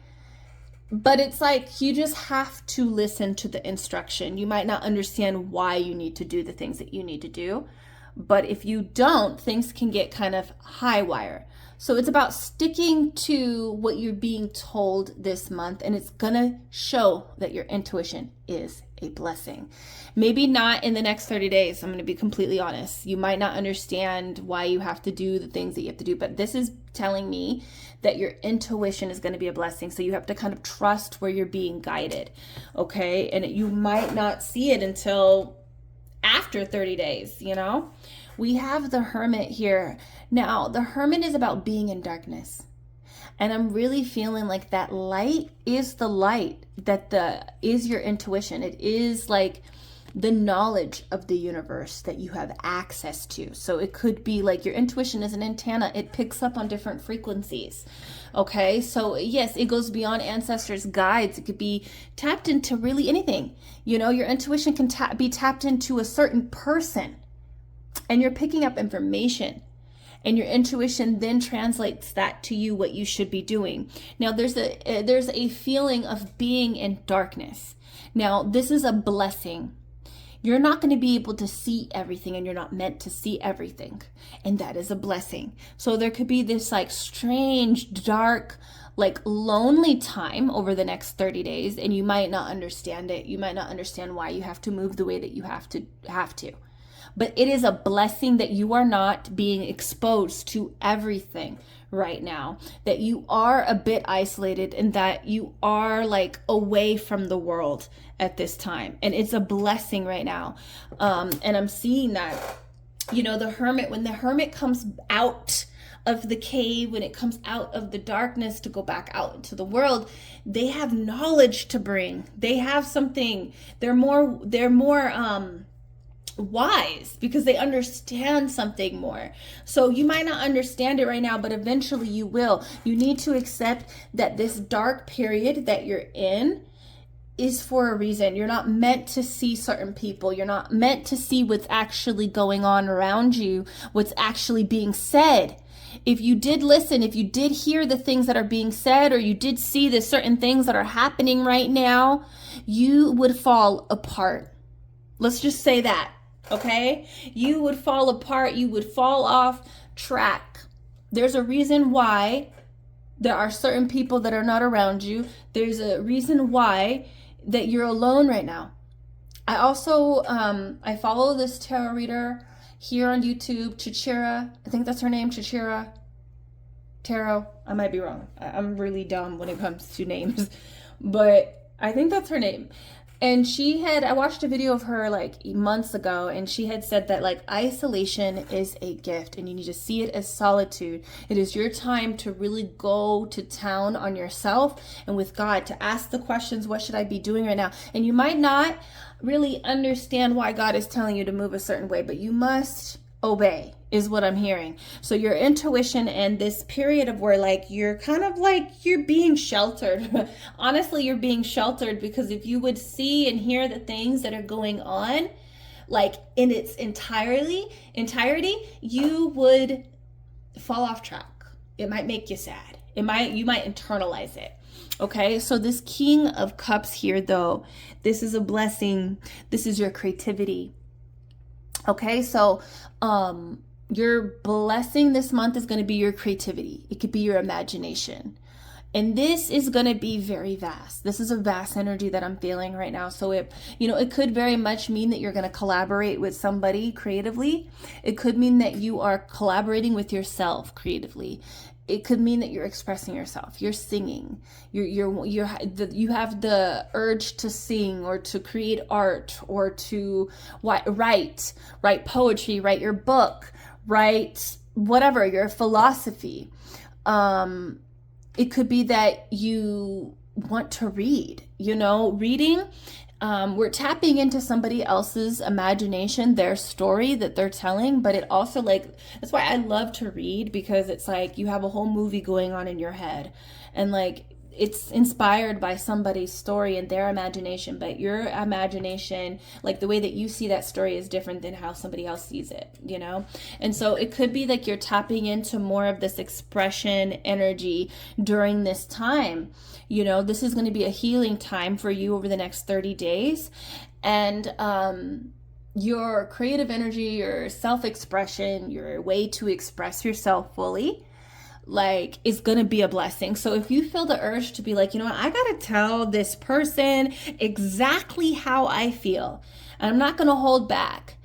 But it's like, you just have to listen to the instruction. You might not understand why you need to do the things that you need to do. But if you don't, things can get kind of high wire. So it's about sticking to what you're being told this month, and it's gonna show that your intuition is a blessing. Maybe not in the next 30 days. I'm gonna be completely honest. You might not understand why you have to do the things that you have to do, but this is telling me that your intuition is gonna be a blessing. So you have to kind of trust where you're being guided, okay? And you might not see it until after 30 days, you know? We have the Hermit here. Now, the Hermit is about being in darkness. And I'm really feeling like that light is the light that is your intuition. It is like the knowledge of the universe that you have access to. So it could be like your intuition is an antenna. It picks up on different frequencies. Okay, so yes, it goes beyond ancestors' guides. It could be tapped into really anything. You know, your intuition can be tapped into a certain person, and you're picking up information. And your intuition then translates that to you, what you should be doing. Now, there's a feeling of being in darkness. Now, this is a blessing. You're not going to be able to see everything, and you're not meant to see everything. And that is a blessing. So there could be this like strange, dark, like lonely time over the next 30 days, and you might not understand it. You might not understand why you have to move the way that you have to. But it is a blessing that you are not being exposed to everything right now, that you are a bit isolated, and that you are like away from the world at this time. And it's a blessing right now. And I'm seeing that, you know, the hermit, when the hermit comes out of the cave, when it comes out of the darkness to go back out into the world, they have knowledge to bring. They have something. They're more wise because they understand something more. So you might not understand it right now, but eventually you will. You need to accept that this dark period that you're in is for a reason. You're not meant to see certain people. You're not meant to see what's actually going on around you, what's actually being said. If you did listen, if you did hear the things that are being said, or you did see the certain things that are happening right now, you would fall apart. Let's just say that. Okay, you would fall apart, you would fall off track. There's a reason why there are certain people that are not around you. There's a reason why that you're alone right now. I also, I follow this tarot reader here on YouTube, Chichira. I think that's her name, Chichira Tarot. I might be wrong. I'm really dumb when it comes to names, but I think that's her name. And I watched a video of her like months ago, and she had said that like isolation is a gift, and you need to see it as solitude. It is your time to really go to town on yourself and with God, to ask the questions, what should I be doing right now? And you might not really understand why God is telling you to move a certain way, but you must obey, is what I'm hearing. So your intuition and this period of where like you're kind of like you're being sheltered. Honestly, you're being sheltered, because if you would see and hear the things that are going on like in its entirety, you would fall off track. It might make you sad. You might internalize it. Okay, so this King of Cups here, though, this is a blessing. This is your creativity. Okay, so your blessing this month is going to be your creativity. It could be your imagination. And this is going to be very vast. This is a vast energy that I'm feeling right now. So it could very much mean that you're going to collaborate with somebody creatively. It could mean that you are collaborating with yourself creatively. It could mean that you're expressing yourself. You're singing. You have the urge to sing, or to create art, or to write poetry, write your book, write whatever, your philosophy. It could be that you want to read. Reading. We're tapping into somebody else's imagination, their story that they're telling, but it also that's why I love to read, because it's like you have a whole movie going on in your head, and like it's inspired by somebody's story and their imagination, but your imagination, like the way that you see that story, is different than how somebody else sees it, And so it could be like you're tapping into more of this expression energy during this time. This is going to be a healing time for you over the next 30 days. And your creative energy, your self-expression, your way to express yourself fully, is going to be a blessing. So if you feel the urge to be like, I got to tell this person exactly how I feel, and I'm not going to hold back,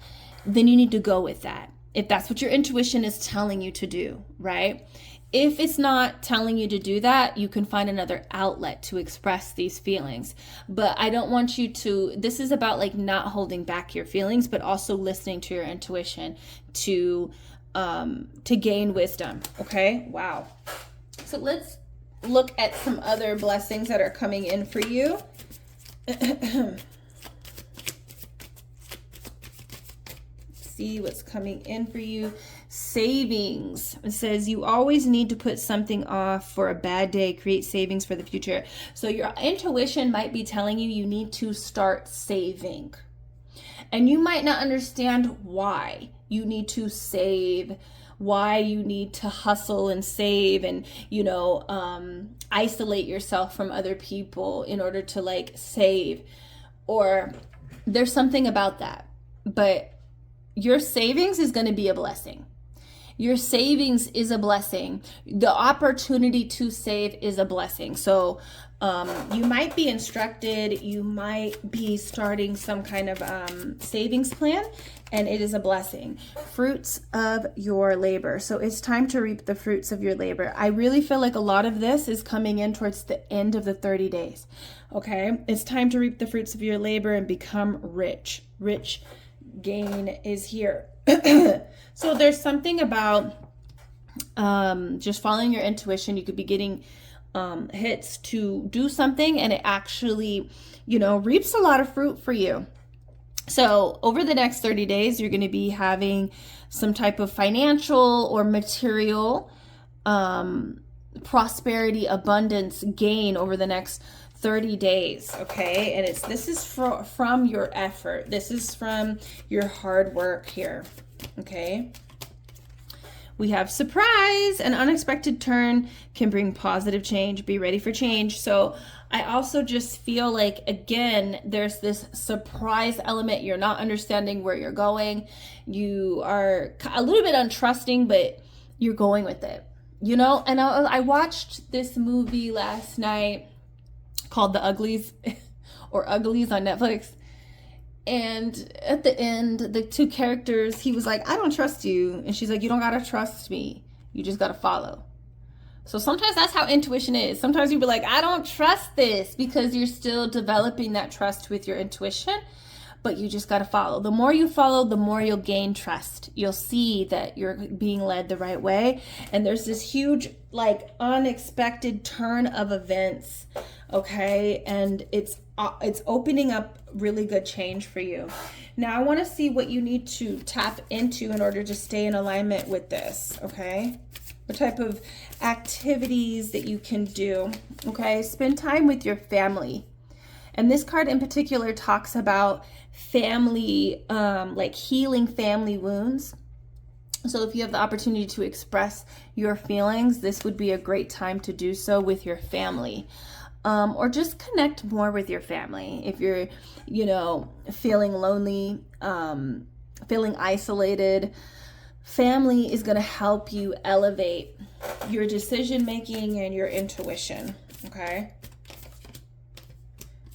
then you need to go with that. If that's what your intuition is telling you to do, right? If it's not telling you to do that, you can find another outlet to express these feelings. But I don't want you to, this is about not holding back your feelings, but also listening to your intuition to gain wisdom. Okay. Wow. So let's look at some other blessings that are coming in for you. see what's coming in for you. Savings. It says you always need to put something off for a bad day, create savings for the future. So your intuition might be telling you you need to start saving. And you might not understand why you need to save, why you need to hustle and save and, you know, isolate yourself from other people in order to like save, or there's something about that. But your savings is going to be a blessing. Your savings is a blessing. The opportunity to save is a blessing. So you might be instructed, you might be starting some kind of savings plan, and it is a blessing. Fruits of your labor. So it's time to reap the fruits of your labor. I really feel like a lot of this is coming in towards the end of the 30 days. Okay, it's time to reap the fruits of your labor and become rich. Rich gain is here. So there's something about just following your intuition. You could be getting hits to do something, and it actually, you know, reaps a lot of fruit for you. So over the next 30 days, you're going to be having some type of financial or material prosperity, abundance, gain over the next 30 days. Okay. And this is from your effort. This is from your hard work here. Okay. We have surprise. An unexpected turn can bring positive change. Be ready for change. So I also just feel like, again, there's this surprise element. You're not understanding where you're going. You are a little bit untrusting, but you're going with it, you know? And I watched this movie last night called The Uglies or Uglies on Netflix. And at the end, the two characters, he was like, I don't trust you. And she's like, you don't got to trust me. You just got to follow. So sometimes that's how intuition is. Sometimes you'll be like, I don't trust this, because you're still developing that trust with your intuition, but you just got to follow. The more you follow, the more you'll gain trust. You'll see that you're being led the right way. And there's this huge, like, unexpected turn of events. Okay. And it's opening up really good change for you. Now I want to see what you need to tap into in order to stay in alignment with this. Okay. What type of activities that you can do. Okay. Spend time with your family. And this card in particular talks about family, like healing family wounds. So if you have the opportunity to express your feelings, this would be a great time to do so with your family. Or just connect more with your family. If you're, you know, feeling lonely, feeling isolated, family is going to help you elevate your decision making and your intuition. Okay.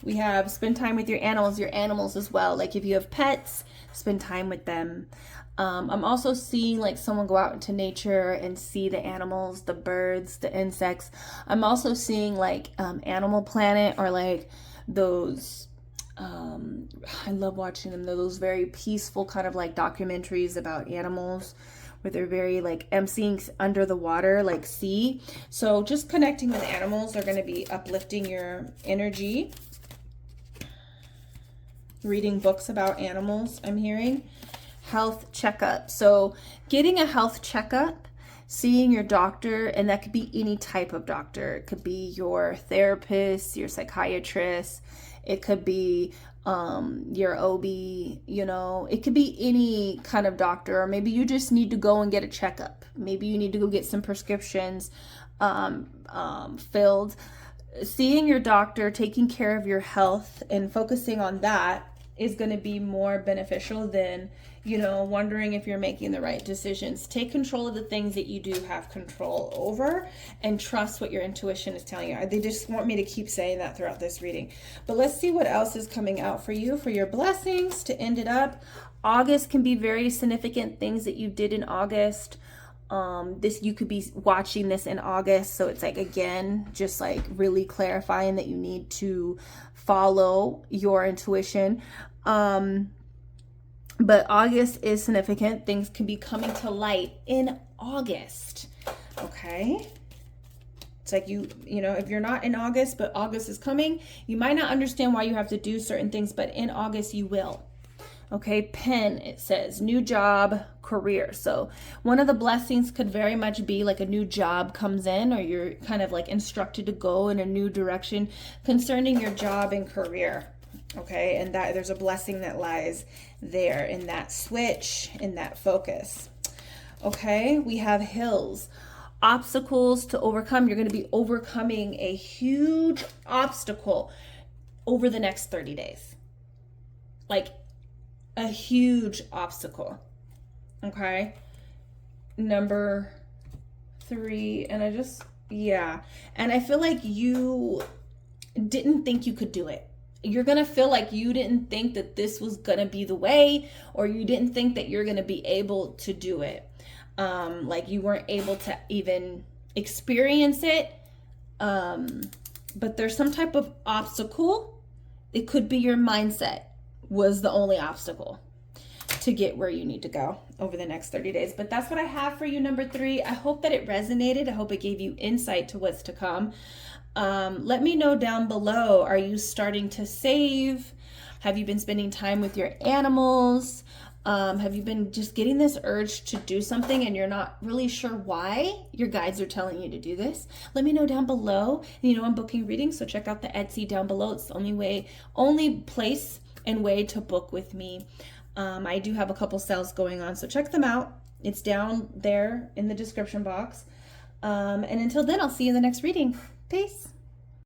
We have spend time with your animals as well. Like if you have pets, spend time with them. I'm also seeing like someone go out into nature and see the animals, the birds, the insects. I'm also seeing like Animal Planet, or like those, I love watching them. They're those very peaceful kind of like documentaries about animals where they're very like, I'm seeing under the water, like sea. So just connecting with animals are going to be uplifting your energy. Reading books about animals, I'm hearing. Health checkup. So getting a health checkup, seeing your doctor, and that could be any type of doctor. It could be your therapist, your psychiatrist. It could be your OB, you know. It could be any kind of doctor, or maybe you just need to go and get a checkup. Maybe you need to go get some prescriptions filled. Seeing your doctor, taking care of your health, and focusing on that is going to be more beneficial than, you know, wondering if you're making the right decisions. Take control of the things that you do have control over, and trust what your intuition is telling you. They just want me to keep saying that throughout this reading. But let's see what else is coming out for you, for your blessings to end it up. August can be very significant things that you did in August. You could be watching this in August, so it's like, again, just like really clarifying that you need to follow your intuition. But August is significant. Things can be coming to light in August. Okay. It's like you know, if you're not in August, but August is coming, you might not understand why you have to do certain things, but in August you will. Okay, pen, it says new job, career. So one of the blessings could very much be like a new job comes in, or you're kind of like instructed to go in a new direction concerning your job and career. Okay, and that there's a blessing that lies there in that switch, in that focus. Okay, we have hills, obstacles to overcome. You're going to be overcoming a huge obstacle over the next 30 days. Like a huge obstacle. Okay, number 3, and and I feel like you didn't think you could do it. You're going to feel like you didn't think that this was going to be the way, or you didn't think that you're going to be able to do it. Like you weren't able to even experience it. But there's some type of obstacle. It could be your mindset was the only obstacle to get where you need to go over the next 30 days. But that's what I have for you, number 3. I hope that it resonated. I hope it gave you insight to what's to come. Let me know down below, are you starting to save? Have you been spending time with your animals? Have you been just getting this urge to do something and you're not really sure why your guides are telling you to do this? Let me know down below. And you know, I'm booking readings, so check out the Etsy down below. It's the only place and way to book with me. I do have a couple sales going on, so check them out. It's down there in the description box. And until then, I'll see you in the next reading. Peace.